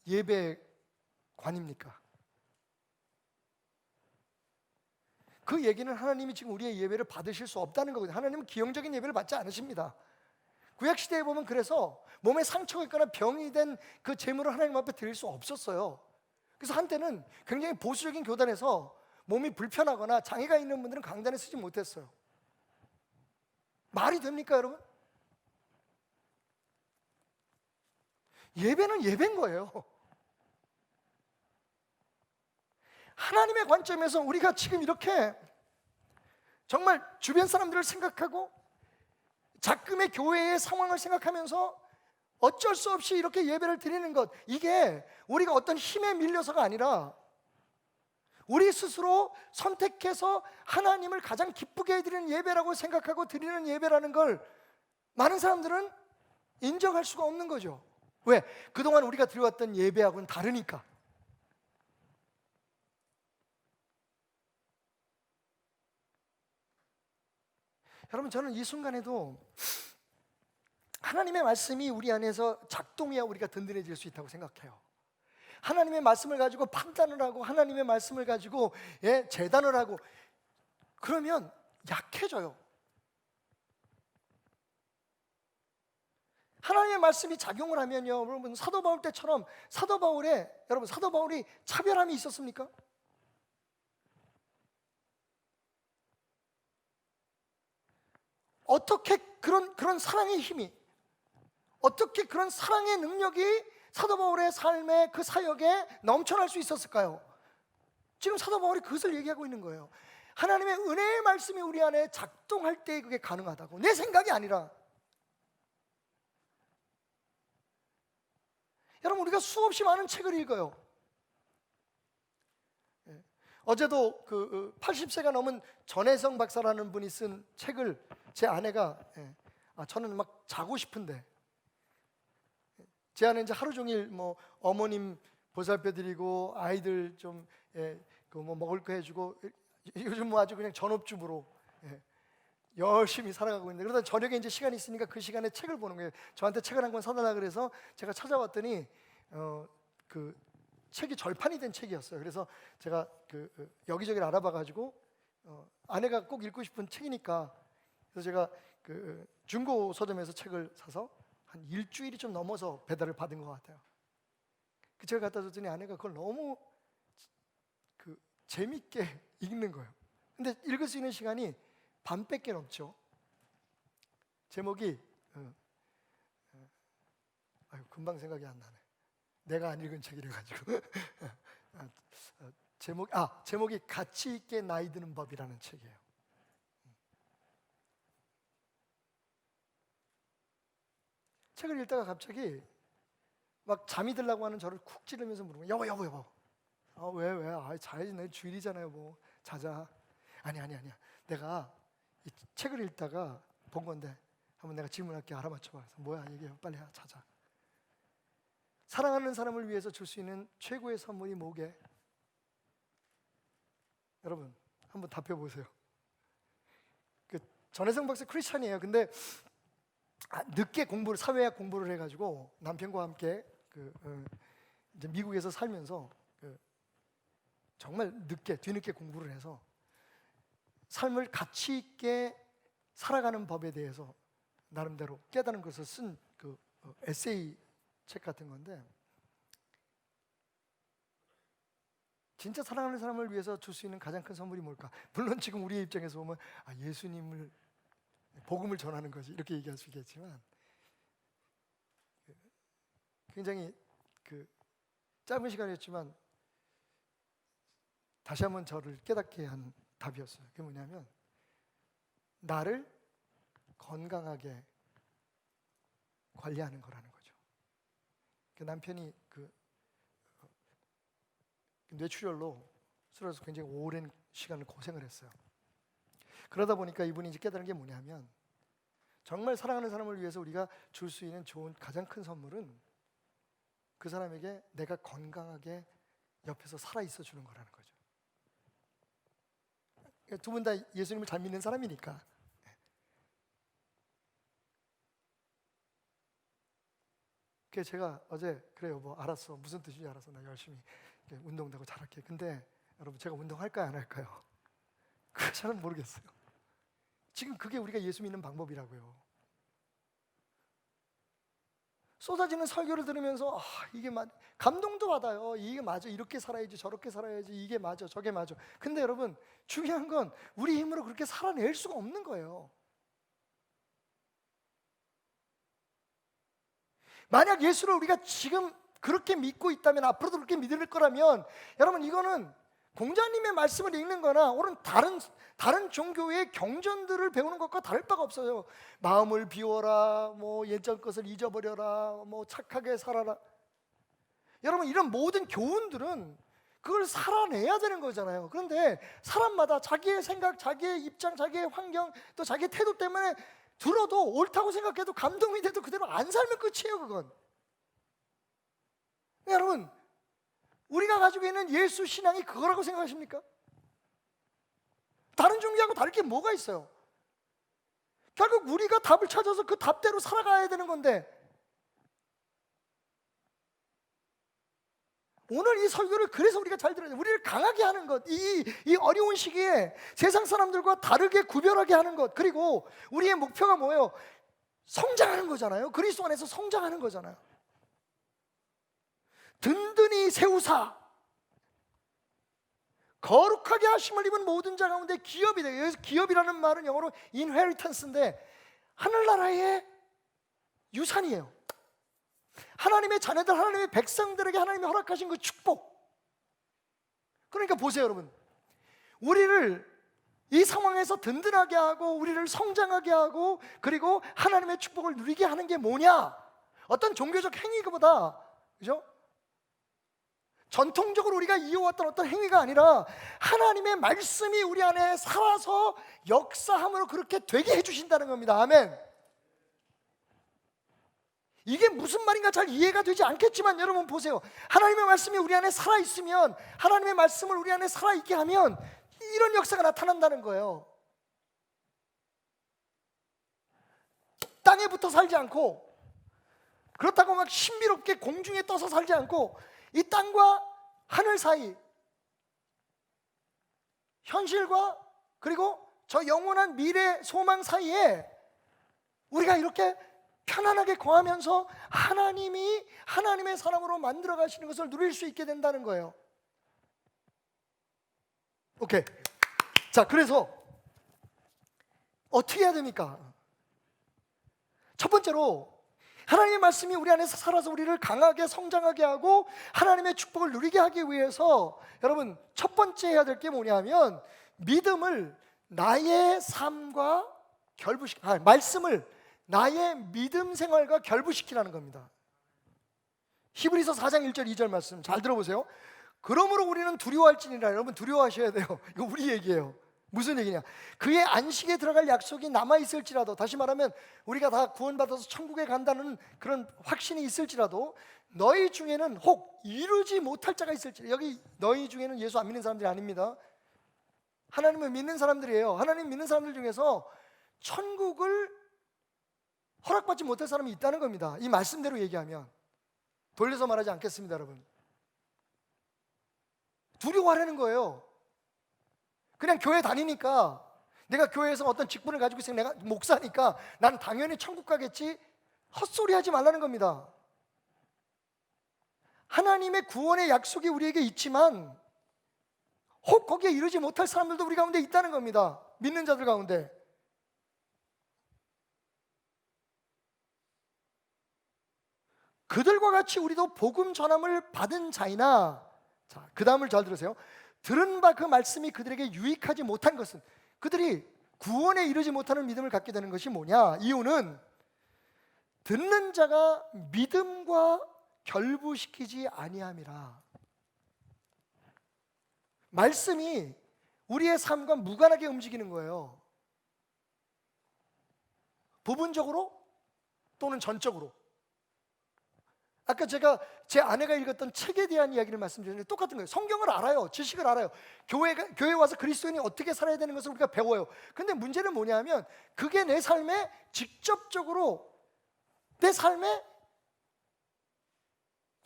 Speaker 2: 예배관입니까? 그 얘기는 하나님이 지금 우리의 예배를 받으실 수 없다는 거거든요. 하나님은 기형적인 예배를 받지 않으십니다. 구약시대에 보면 그래서 몸에 상처가 있거나 병이 된 그 제물을 하나님 앞에 드릴 수 없었어요. 그래서 한때는 굉장히 보수적인 교단에서 몸이 불편하거나 장애가 있는 분들은 강단에 쓰지 못했어요. 말이 됩니까, 여러분? 예배는 예배인 거예요. 하나님의 관점에서 우리가 지금 이렇게 정말 주변 사람들을 생각하고 작금의 교회의 상황을 생각하면서 어쩔 수 없이 이렇게 예배를 드리는 것, 이게 우리가 어떤 힘에 밀려서가 아니라 우리 스스로 선택해서 하나님을 가장 기쁘게 해드리는 예배라고 생각하고 드리는 예배라는 걸 많은 사람들은 인정할 수가 없는 거죠. 왜? 그동안 우리가 드려왔던 예배하고는 다르니까. 여러분, 저는 이 순간에도 하나님의 말씀이 우리 안에서 작동해야 우리가 든든해질 수 있다고 생각해요. 하나님의 말씀을 가지고 판단을 하고 하나님의 말씀을 가지고 재단을 하고 그러면 약해져요. 하나님의 말씀이 작용을 하면요, 여러분, 사도 바울 때처럼 사도 바울이 차별함이 있었습니까? 어떻게 그런 사랑의 힘이, 어떻게 그런 사랑의 능력이 사도 바울의 삶의 그 사역에 넘쳐날 수 있었을까요? 지금 사도 바울이 그것을 얘기하고 있는 거예요. 하나님의 은혜의 말씀이 우리 안에 작동할 때 그게 가능하다고. 내 생각이 아니라. 여러분, 우리가 수없이 많은 책을 읽어요. 어제도 80세가 넘은 전혜성 박사라는 분이 쓴 책을 제 아내가 저는 막 자고 싶은데 제 아내 이제 하루 종일 뭐 어머님 보살펴드리고 아이들 좀 뭐 먹을 거 해주고 요즘 뭐 아주 그냥 전업주부로 열심히 살아가고 있는데, 그러다 저녁에 이제 시간이 있으니까 그 시간에 책을 보는 거예요. 저한테 책을 한 권 사달라 그래서 제가 찾아왔더니 그 책이 절판이 된 책이었어요. 그래서 제가 여기저기를 알아봐가지고 아내가 꼭 읽고 싶은 책이니까, 그래서 제가 중고 서점에서 책을 사서 한 일주일이 좀 넘어서 배달을 받은 것 같아요. 그 책을 갖다 줬더니 아내가 그걸 너무 재밌게 읽는 거예요. 근데 읽을 수 있는 시간이 반밖에 없죠. 제목이 금방 생각이 안 나네. 내가 안 읽은 책이래 가지고 제목이 가치 있게 나이 드는 법이라는 책이에요. 책을 읽다가 갑자기 막 잠이 들라고 하는 저를 쿡 찌르면서 물으면, 여보. 왜? 자야지, 내 주일이잖아요. 뭐 자자. 아니야. 내가 이 책을 읽다가 본 건데 한번 내가 질문할게. 알아맞혀봐. 그래서 뭐야, 얘기해. 빨리 자자. 사랑하는 사람을 위해서 줄 수 있는 최고의 선물이 뭐게? 여러분, 한번 답해 보세요. 전혜성 박사 크리스찬이에요. 근데 늦게 사회학 공부를 해가지고 남편과 함께 이제 미국에서 살면서 정말 뒤늦게 공부를 해서 삶을 가치 있게 살아가는 법에 대해서 나름대로 깨달은 것을 쓴 에세이 책 같은 건데, 진짜 사랑하는 사람을 위해서 줄 수 있는 가장 큰 선물이 뭘까? 물론 지금 우리의 입장에서 보면 예수님을, 복음을 전하는 거지, 이렇게 얘기할 수 있겠지만 굉장히 짧은 시간이었지만 다시 한번 저를 깨닫게 한 답이었어요. 그게 뭐냐면, 나를 건강하게 관리하는 거라는 거죠. 남편이 뇌출혈로 쓰러져서 굉장히 오랜 시간을 고생을 했어요. 그러다 보니까 이분이 이제 깨달은 게 뭐냐면, 정말 사랑하는 사람을 위해서 우리가 줄 수 있는 좋은 가장 큰 선물은 그 사람에게 내가 건강하게 옆에서 살아있어 주는 거라는 거죠. 두 분 다 예수님을 잘 믿는 사람이니까. 그래서 제가 어제 그래요, 뭐 알았어, 무슨 뜻인지 알았어, 나 열심히 운동도 하고 잘할게. 근데 여러분, 제가 운동할까요 안 할까요? 그거 잘은 모르겠어요. 지금 그게 우리가 예수 믿는 방법이라고요. 쏟아지는 설교를 들으면서 이게 감동도 받아요. 이게 맞아, 이렇게 살아야지, 저렇게 살아야지, 이게 맞아, 저게 맞아. 근데 여러분, 중요한 건 우리 힘으로 그렇게 살아낼 수가 없는 거예요. 만약 예수를 우리가 지금 그렇게 믿고 있다면, 앞으로도 그렇게 믿을 거라면, 여러분, 이거는 공자님의 말씀을 읽는 거나 혹은 다른 종교의 경전들을 배우는 것과 다를 바가 없어요. 마음을 비워라, 뭐 옛전 것을 잊어버려라, 뭐 착하게 살아라. 여러분, 이런 모든 교훈들은 그걸 살아내야 되는 거잖아요. 그런데 사람마다 자기의 생각, 자기의 입장, 자기의 환경, 또 자기의 태도 때문에 들어도 옳다고 생각해도 감동이 돼도 그대로 안 살면 끝이에요, 그건. 여러분, 우리가 가지고 있는 예수 신앙이 그거라고 생각하십니까? 다른 종교하고 다를 게 뭐가 있어요? 결국 우리가 답을 찾아서 그 답대로 살아가야 되는 건데, 오늘 이 설교를 그래서 우리가 잘 들어야 돼요. 우리를 강하게 하는 것, 이 어려운 시기에 세상 사람들과 다르게 구별하게 하는 것, 그리고 우리의 목표가 뭐예요? 성장하는 거잖아요. 그리스도 안에서 성장하는 거잖아요. 든든히 세우사 거룩하게 하심을 입은 모든 자 가운데 기업이 돼요. 여기서 기업이라는 말은 영어로 inheritance인데 하늘나라의 유산이에요. 하나님의 자녀들, 하나님의 백성들에게 하나님이 허락하신 그 축복. 그러니까 보세요, 여러분. 우리를 이 상황에서 든든하게 하고 우리를 성장하게 하고 그리고 하나님의 축복을 누리게 하는 게 뭐냐? 어떤 종교적 행위보다, 그죠? 전통적으로 우리가 이어왔던 어떤 행위가 아니라 하나님의 말씀이 우리 안에 살아서 역사함으로 그렇게 되게 해주신다는 겁니다. 아멘. 이게 무슨 말인가 잘 이해가 되지 않겠지만 여러분 보세요. 하나님의 말씀이 우리 안에 살아있으면, 하나님의 말씀을 우리 안에 살아있게 하면 이런 역사가 나타난다는 거예요. 땅에 붙어 살지 않고, 그렇다고 막 신비롭게 공중에 떠서 살지 않고, 이 땅과 하늘 사이, 현실과 그리고 저 영원한 미래 소망 사이에 우리가 이렇게 편안하게 거하면서 하나님이 하나님의 사람으로 만들어 가시는 것을 누릴 수 있게 된다는 거예요. 오케이. 자, 그래서 어떻게 해야 됩니까? 첫 번째로 하나님의 말씀이 우리 안에서 살아서 우리를 강하게 성장하게 하고 하나님의 축복을 누리게 하기 위해서 여러분 첫 번째 해야 될 게 뭐냐면 믿음을 나의 삶과 말씀을 나의 믿음 생활과 결부시키라는 겁니다. 히브리서 4장 1절 2절 말씀 잘 들어보세요. 그러므로 우리는 두려워할지니라. 여러분 두려워하셔야 돼요. 이거 우리 얘기예요. 무슨 얘기냐? 그의 안식에 들어갈 약속이 남아있을지라도, 다시 말하면 우리가 다 구원받아서 천국에 간다는 그런 확신이 있을지라도 너희 중에는 혹 이루지 못할 자가 있을지. 여기 너희 중에는 예수 안 믿는 사람들이 아닙니다. 하나님을 믿는 사람들이에요. 하나님 믿는 사람들 중에서 천국을 허락받지 못할 사람이 있다는 겁니다. 이 말씀대로 얘기하면. 돌려서 말하지 않겠습니다, 여러분. 두려워하라는 거예요. 그냥 교회 다니니까, 내가 교회에서 어떤 직분을 가지고 있으면 내가 목사니까 난 당연히 천국 가겠지, 헛소리 하지 말라는 겁니다. 하나님의 구원의 약속이 우리에게 있지만 혹 거기에 이르지 못할 사람들도 우리 가운데 있다는 겁니다. 믿는 자들 가운데. 그들과 같이 우리도 복음 전함을 받은 자이나, 자, 그 다음을 잘 들으세요. 들은 바 그 말씀이 그들에게 유익하지 못한 것은, 그들이 구원에 이르지 못하는 믿음을 갖게 되는 것이 뭐냐? 이유는 듣는 자가 믿음과 결부시키지 아니함이라. 말씀이 우리의 삶과 무관하게 움직이는 거예요. 부분적으로 또는 전적으로. 아까 제가 제 아내가 읽었던 책에 대한 이야기를 말씀드렸는데 똑같은 거예요. 성경을 알아요. 지식을 알아요. 교회 와서 그리스도인이 어떻게 살아야 되는 것을 우리가 배워요. 근데 문제는 뭐냐면 그게 내 삶에 직접적으로 내 삶에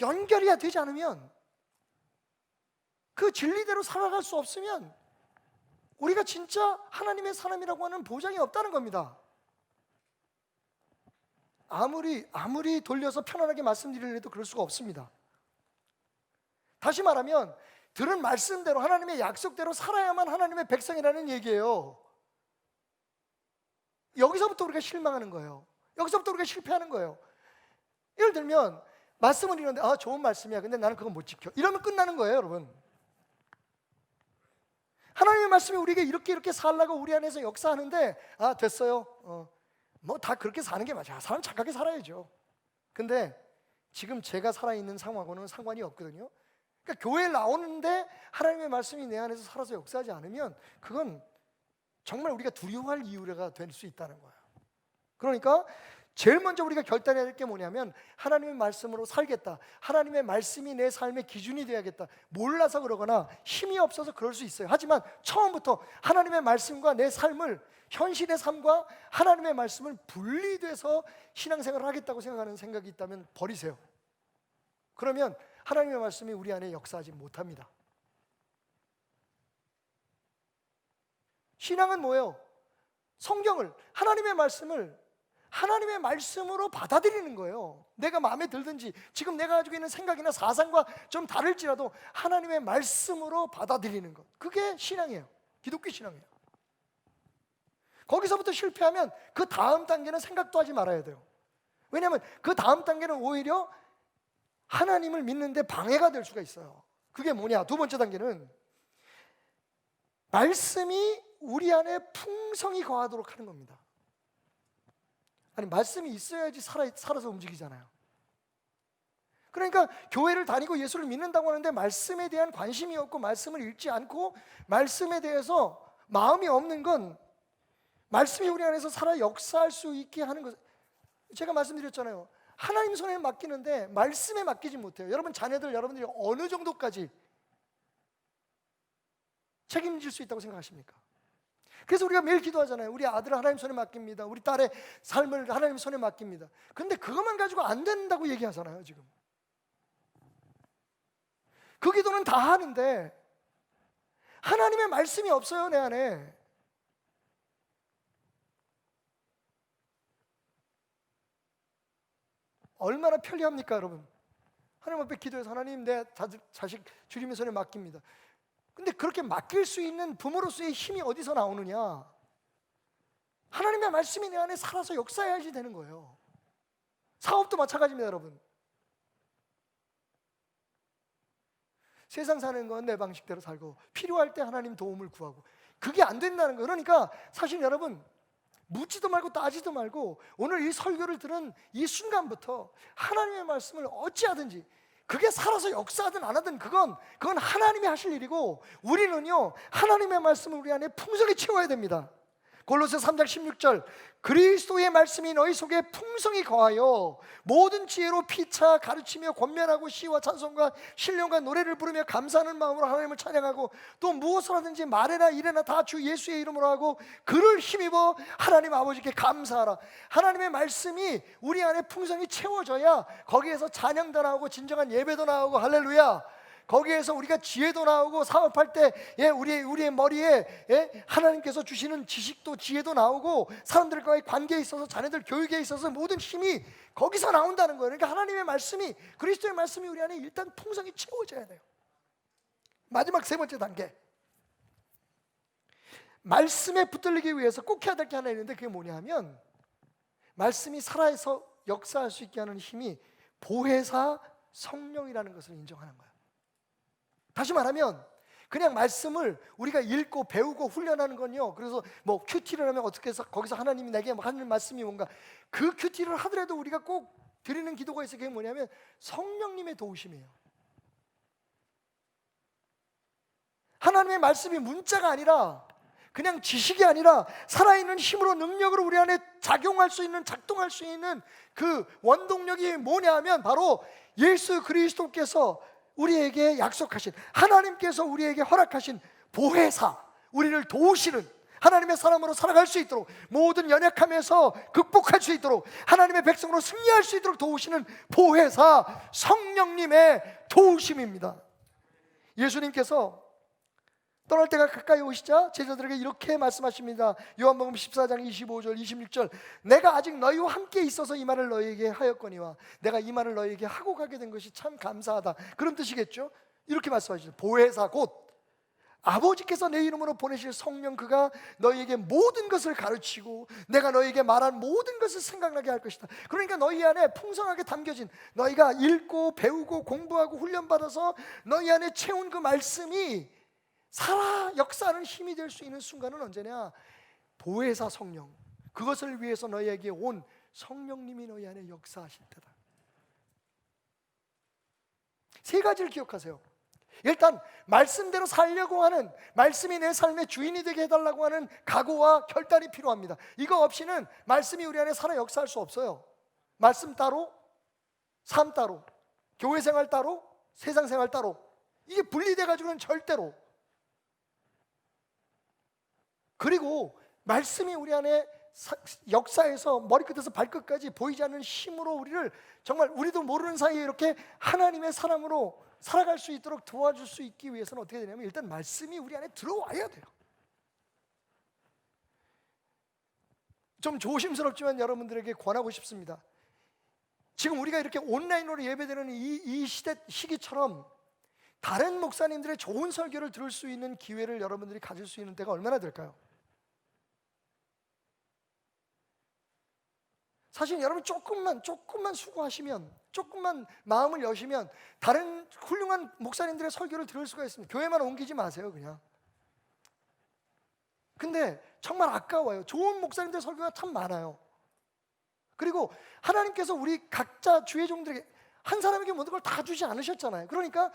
Speaker 2: 연결이 되지 않으면, 그 진리대로 살아갈 수 없으면 우리가 진짜 하나님의 사람이라고 하는 보장이 없다는 겁니다. 아무리 돌려서 편안하게 말씀드리려 해도 그럴 수가 없습니다. 다시 말하면 들은 말씀대로 하나님의 약속대로 살아야만 하나님의 백성이라는 얘기예요. 여기서부터 우리가 실망하는 거예요. 여기서부터 우리가 실패하는 거예요. 예를 들면 말씀을 읽는데 좋은 말씀이야, 근데 나는 그거 못 지켜, 이러면 끝나는 거예요. 여러분, 하나님의 말씀이 우리에게 이렇게 살라고 우리 안에서 역사하는데 됐어요, 뭐 다 그렇게 사는 게 맞아, 사람 착하게 살아야죠. 근데 지금 제가 살아있는 상황하고는 상관이 없거든요. 그러니까 교회에 나오는데 하나님의 말씀이 내 안에서 살아서 역사하지 않으면 그건 정말 우리가 두려워할 이유가 될 수 있다는 거예요. 그러니까 제일 먼저 우리가 결단해야 될 게 뭐냐면 하나님의 말씀으로 살겠다, 하나님의 말씀이 내 삶의 기준이 되어야겠다. 몰라서 그러거나 힘이 없어서 그럴 수 있어요. 하지만 처음부터 하나님의 말씀과 내 삶을, 현실의 삶과 하나님의 말씀을 분리돼서 신앙생활을 하겠다고 생각하는 생각이 있다면 버리세요. 그러면 하나님의 말씀이 우리 안에 역사하지 못합니다. 신앙은 뭐예요? 성경을, 하나님의 말씀을 하나님의 말씀으로 받아들이는 거예요. 내가 마음에 들든지 지금 내가 가지고 있는 생각이나 사상과 좀 다를지라도 하나님의 말씀으로 받아들이는 것, 그게 신앙이에요. 기독교 신앙이에요. 거기서부터 실패하면 그 다음 단계는 생각도 하지 말아야 돼요. 왜냐하면 그 다음 단계는 오히려 하나님을 믿는데 방해가 될 수가 있어요. 그게 뭐냐? 두 번째 단계는 말씀이 우리 안에 풍성이 거하도록 하는 겁니다. 아니, 말씀이 있어야지 살아서 움직이잖아요. 그러니까 교회를 다니고 예수를 믿는다고 하는데 말씀에 대한 관심이 없고 말씀을 읽지 않고 말씀에 대해서 마음이 없는 건, 말씀이 우리 안에서 살아 역사할 수 있게 하는 것, 제가 말씀드렸잖아요. 하나님 손에 맡기는데 말씀에 맡기지 못해요. 여러분 자녀들, 여러분들이 어느 정도까지 책임질 수 있다고 생각하십니까? 그래서 우리가 매일 기도하잖아요. 우리 아들을 하나님 손에 맡깁니다, 우리 딸의 삶을 하나님 손에 맡깁니다. 근데 그것만 가지고 안 된다고 얘기하잖아요. 지금 그 기도는 다 하는데 하나님의 말씀이 없어요, 내 안에. 얼마나 편리합니까, 여러분? 하나님 앞에 기도해서 하나님, 내 자식 주님의 손에 맡깁니다. 근데 그렇게 맡길 수 있는 부모로서의 힘이 어디서 나오느냐? 하나님의 말씀이 내 안에 살아서 역사해야지 되는 거예요. 사업도 마찬가지입니다, 여러분. 세상 사는 건 내 방식대로 살고 필요할 때 하나님 도움을 구하고, 그게 안 된다는 거예요. 그러니까 사실 여러분, 묻지도 말고 따지도 말고 오늘 이 설교를 들은 이 순간부터 하나님의 말씀을 어찌하든지, 그게 살아서 역사하든 안 하든 그건 하나님이 하실 일이고, 우리는요 하나님의 말씀을 우리 안에 풍성히 채워야 됩니다. 골로새 3장 16절, 그리스도의 말씀이 너희 속에 풍성히 거하여 모든 지혜로 피차 가르치며 권면하고 시와 찬송과 신령과 노래를 부르며 감사하는 마음으로 하나님을 찬양하고, 또 무엇을 하든지 말이나 일이나 다 주 예수의 이름으로 하고 그를 힘입어 하나님 아버지께 감사하라. 하나님의 말씀이 우리 안에 풍성히 채워져야 거기에서 찬양도 나오고 진정한 예배도 나오고, 할렐루야. 거기에서 우리가 지혜도 나오고, 사업할 때 우리의 머리에 하나님께서 주시는 지식도 지혜도 나오고, 사람들과의 관계에 있어서, 자녀들 교육에 있어서 모든 힘이 거기서 나온다는 거예요. 그러니까 하나님의 말씀이, 그리스도의 말씀이 우리 안에 일단 풍성히 채워져야 돼요. 마지막 세 번째 단계, 말씀에 붙들리기 위해서 꼭 해야 될 게 하나 있는데, 그게 뭐냐 하면 말씀이 살아서 역사할 수 있게 하는 힘이 보혜사 성령이라는 것을 인정하는 거예요. 다시 말하면 그냥 말씀을 우리가 읽고 배우고 훈련하는 건요, 그래서 뭐 큐티를 하면 어떻게 해서 거기서 하나님이 내게 하는 말씀이 뭔가, 그 큐티를 하더라도 우리가 꼭 드리는 기도가 있어요. 그게 뭐냐면 성령님의 도우심이에요. 하나님의 말씀이 문자가 아니라 그냥 지식이 아니라 살아있는 힘으로 능력으로 우리 안에 작용할 수 있는, 작동할 수 있는 그 원동력이 뭐냐 하면 바로 예수 그리스도께서 우리에게 약속하신, 하나님께서 우리에게 허락하신 보혜사, 우리를 도우시는, 하나님의 사람으로 살아갈 수 있도록, 모든 연약함에서 극복할 수 있도록, 하나님의 백성으로 승리할 수 있도록 도우시는 보혜사 성령님의 도우심입니다. 예수님께서 떠날 때가 가까이 오시자 제자들에게 이렇게 말씀하십니다. 요한복음 14장 25절 26절, 내가 아직 너희와 함께 있어서 이 말을 너희에게 하였거니와 내가 이 말을 너희에게 하고 가게 된 것이 참 감사하다, 그런 뜻이겠죠. 이렇게 말씀하시죠. 보혜사 곧 아버지께서 내 이름으로 보내실 성령, 그가 너희에게 모든 것을 가르치고 내가 너희에게 말한 모든 것을 생각나게 할 것이다. 그러니까 너희 안에 풍성하게 담겨진, 너희가 읽고 배우고 공부하고 훈련받아서 너희 안에 채운 그 말씀이 살아 역사하는 힘이 될 수 있는 순간은 언제냐? 보혜사 성령, 그것을 위해서 너희에게 온 성령님이 너희 안에 역사하실 때다. 세 가지를 기억하세요. 일단 말씀대로 살려고 하는, 말씀이 내 삶의 주인이 되게 해달라고 하는 각오와 결단이 필요합니다. 이거 없이는 말씀이 우리 안에 살아 역사할 수 없어요. 말씀 따로, 삶 따로, 교회 생활 따로, 세상 생활 따로, 이게 분리돼 가지고는 절대로. 그리고 말씀이 우리 안에 역사에서 머리끝에서 발끝까지 보이지 않는 힘으로 우리를 정말 우리도 모르는 사이에 이렇게 하나님의 사람으로 살아갈 수 있도록 도와줄 수 있기 위해서는 어떻게 되냐면, 일단 말씀이 우리 안에 들어와야 돼요. 좀 조심스럽지만 여러분들에게 권하고 싶습니다. 지금 우리가 이렇게 온라인으로 예배드리는 이 시기처럼 다른 목사님들의 좋은 설교를 들을 수 있는 기회를 여러분들이 가질 수 있는 때가 얼마나 될까요? 사실 여러분 조금만 수고하시면, 조금만 마음을 여시면 다른 훌륭한 목사님들의 설교를 들을 수가 있습니다. 교회만 옮기지 마세요, 그냥. 근데 정말 아까워요. 좋은 목사님들의 설교가 참 많아요. 그리고 하나님께서 우리 각자 주의 종들에게 한 사람에게 모든 걸 다 주지 않으셨잖아요. 그러니까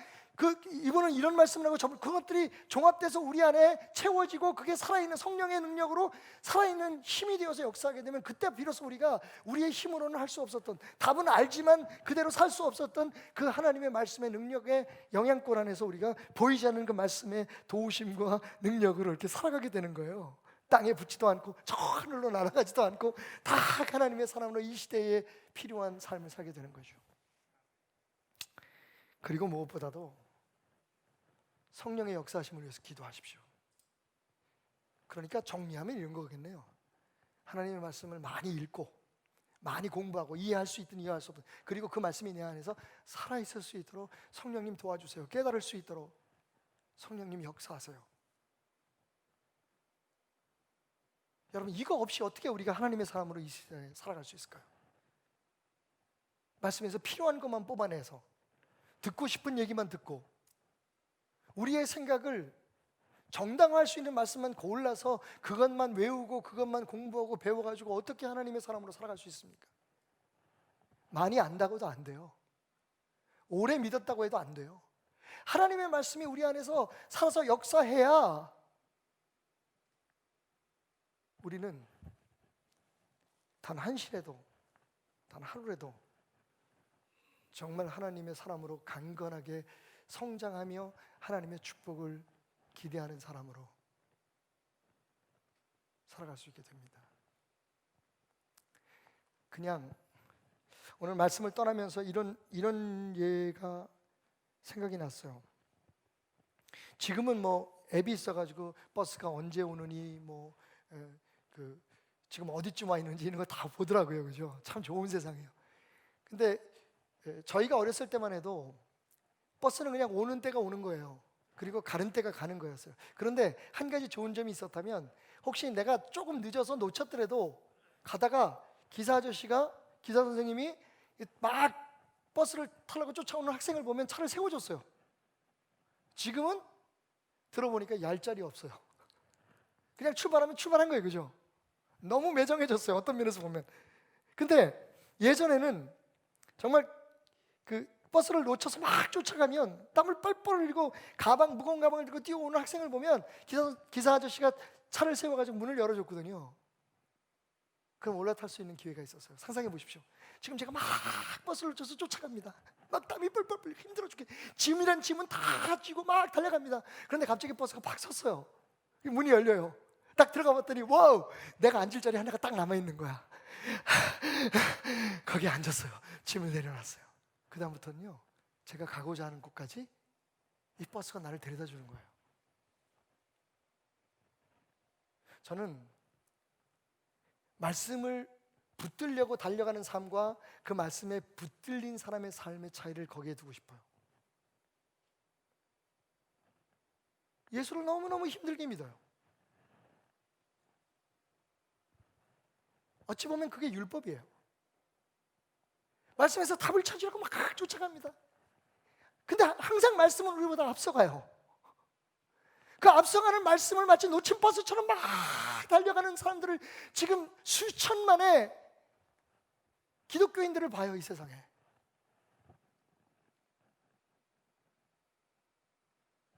Speaker 2: 이분은 이런 말씀을 하고 그것들이 종합돼서 우리 안에 채워지고 그게 살아있는 성령의 능력으로 살아있는 힘이 되어서 역사하게 되면, 그때 비로소 우리가 우리의 힘으로는 할 수 없었던, 답은 알지만 그대로 살 수 없었던 그 하나님의 말씀의 능력의 영향권 안에서 우리가 보이지 않는 그 말씀의 도우심과 능력으로 이렇게 살아가게 되는 거예요. 땅에 붙지도 않고 저 하늘로 날아가지도 않고 다 하나님의 사람으로 이 시대에 필요한 삶을 살게 되는 거죠. 그리고 무엇보다도 성령의 역사하심을 위해서 기도하십시오. 그러니까 정리하면 이런 거겠네요. 하나님의 말씀을 많이 읽고 많이 공부하고 이해할 수 있든 이해할 수 없든, 그리고 그 말씀이 내 안에서 살아있을 수 있도록 성령님 도와주세요. 깨달을 수 있도록 성령님 역사하세요. 여러분, 이거 없이 어떻게 우리가 하나님의 사람으로 이 시대에 살아갈 수 있을까요? 말씀에서 필요한 것만 뽑아내서 듣고 싶은 얘기만 듣고 우리의 생각을 정당화할 수 있는 말씀만 골라서 그것만 외우고 그것만 공부하고 배워가지고 어떻게 하나님의 사람으로 살아갈 수 있습니까? 많이 안다고도 안 돼요. 오래 믿었다고 해도 안 돼요. 하나님의 말씀이 우리 안에서 살아서 역사해야 우리는 단 한시라도, 단 하루라도 정말 하나님의 사람으로 강건하게 성장하며 하나님의 축복을 기대하는 사람으로 살아갈 수 있게 됩니다. 그냥 오늘 말씀을 떠나면서 이런 예가 생각이 났어요. 지금은 뭐 앱이 있어가지고 버스가 언제 오느니 지금 어디쯤 와 있는지 이런 거 다 보더라고요, 그죠? 참 좋은 세상이에요. 근데 저희가 어렸을 때만 해도 버스는 그냥 오는 때가 오는 거예요. 그리고 가는 때가 가는 거였어요. 그런데 한 가지 좋은 점이 있었다면, 혹시 내가 조금 늦어서 놓쳤더라도 가다가 기사 선생님이 막 버스를 타려고 쫓아오는 학생을 보면 차를 세워줬어요. 지금은 들어보니까 얄짤이 없어요. 그냥 출발하면 출발한 거예요, 그죠? 너무 매정해졌어요, 어떤 면에서 보면. 근데 예전에는 정말 그 버스를 놓쳐서 막 쫓아가면 땀을 뻘뻘 흘리고 무거운 가방을 들고 뛰어오는 학생을 보면 기사 아저씨가 차를 세워가지고 문을 열어줬거든요. 그럼 올라탈 수 있는 기회가 있었어요. 상상해 보십시오. 지금 제가 막 버스를 쳐서 쫓아갑니다. 막 땀이 뻘뻘뻘 힘들어 죽게. 짐이란 짐은 다 쥐고 막 달려갑니다. 그런데 갑자기 버스가 팍 섰어요. 문이 열려요. 딱 들어가 봤더니 와우! 내가 앉을 자리 하나가 딱 남아있는 거야. 거기에 앉았어요. 짐을 내려놨어요. 그 다음부터는요, 제가 가고자 하는 곳까지 이 버스가 나를 데려다 주는 거예요. 저는 말씀을 붙들려고 달려가는 삶과 그 말씀에 붙들린 사람의 삶의 차이를 거기에 두고 싶어요. 예수를 너무너무 힘들게 믿어요. 어찌 보면 그게 율법이에요. 말씀에서 답을 찾으려고 막 쫓아갑니다. 근데 항상 말씀은 우리보다 앞서가요. 그 앞서가는 말씀을 마치 놓친 버스처럼 막 달려가는 사람들을 지금 수천만의 기독교인들을 봐요, 이 세상에.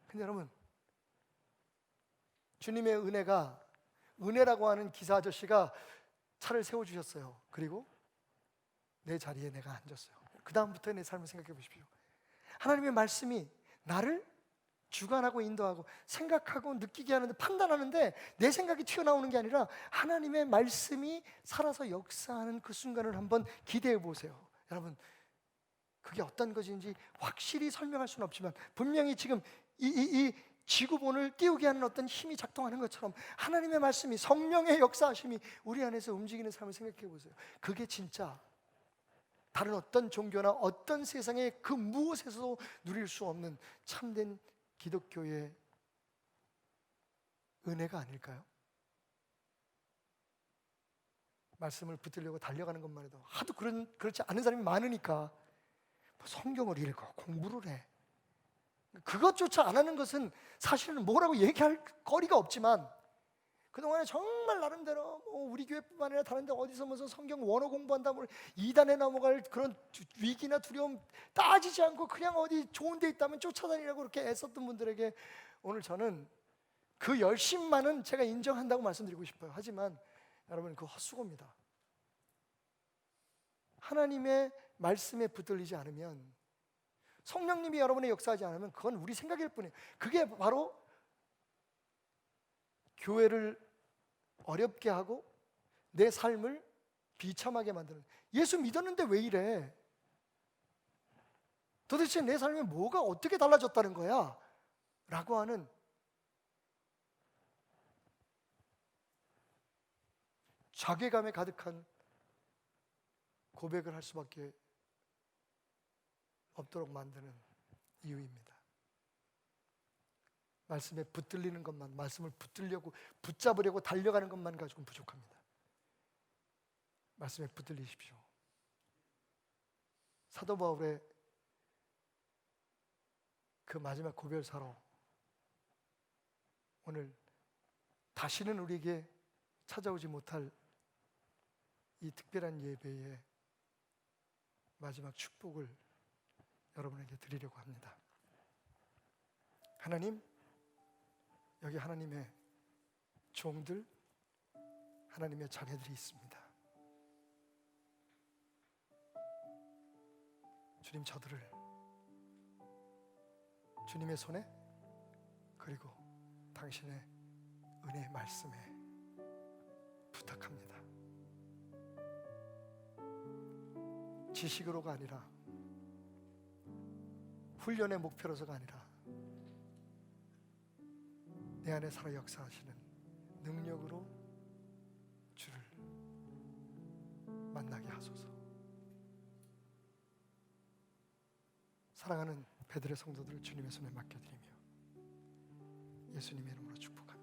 Speaker 2: 근데 여러분, 주님의 은혜라고 하는 기사 아저씨가 차를 세워주셨어요. 그리고 내 자리에 내가 앉았어요. 그 다음부터 내 삶을 생각해 보십시오. 하나님의 말씀이 나를 주관하고 인도하고 생각하고 느끼게 하는데, 판단하는데 내 생각이 튀어나오는 게 아니라 하나님의 말씀이 살아서 역사하는 그 순간을 한번 기대해 보세요. 여러분, 그게 어떤 것인지 확실히 설명할 수는 없지만 분명히 지금 이 지구본을 띄우게 하는 어떤 힘이 작동하는 것처럼 하나님의 말씀이, 성령의 역사하심이 우리 안에서 움직이는 삶을 생각해 보세요. 그게 진짜 다른 어떤 종교나 어떤 세상의 그 무엇에서도 누릴 수 없는 참된 기독교의 은혜가 아닐까요? 말씀을 붙들려고 달려가는 것만 해도 하도 그렇지 않은 사람이 많으니까 뭐 성경을 읽고 공부를 해. 그것조차 안 하는 것은 사실은 뭐라고 얘기할 거리가 없지만, 그동안에 정말 나름대로 뭐 우리 교회뿐만 아니라 다른 데 어디서 무슨 성경 원어 공부한다, 뭐 2단에 넘어갈 그런 위기나 두려움 따지지 않고 그냥 어디 좋은 데 있다면 쫓아다니라고 그렇게 애썼던 분들에게 오늘 저는 그 열심만은 제가 인정한다고 말씀드리고 싶어요. 하지만 여러분, 그 헛수고입니다. 하나님의 말씀에 붙들리지 않으면, 성령님이 여러분의 역사하지 않으면 그건 우리 생각일 뿐이에요. 그게 바로 교회를 어렵게 하고 내 삶을 비참하게 만드는, 예수 믿었는데 왜 이래? 도대체 내 삶에 뭐가 어떻게 달라졌다는 거야? 라고 하는 자괴감에 가득한 고백을 할 수밖에 없도록 만드는 이유입니다. 말씀에 붙들리는 것만, 말씀을 붙들려고 붙잡으려고 달려가는 것만 가지고는 부족합니다. 말씀에 붙들리십시오. 사도 바울의 그 마지막 고별사로 오늘 다시는 우리에게 찾아오지 못할 이 특별한 예배의 마지막 축복을 여러분에게 드리려고 합니다. 하나님, 여기 하나님의 종들, 하나님의 자녀들이 있습니다. 주님, 저들을 주님의 손에, 그리고 당신의 은혜의 말씀에 부탁합니다. 지식으로가 아니라, 훈련의 목표로서가 아니라 내 안에 살아 역사하시는 능력으로 주를 만나게 하소서. 사랑하는 베들의 성도들을 주님의 손에 맡겨드리며 예수님의 이름으로 축복합니다.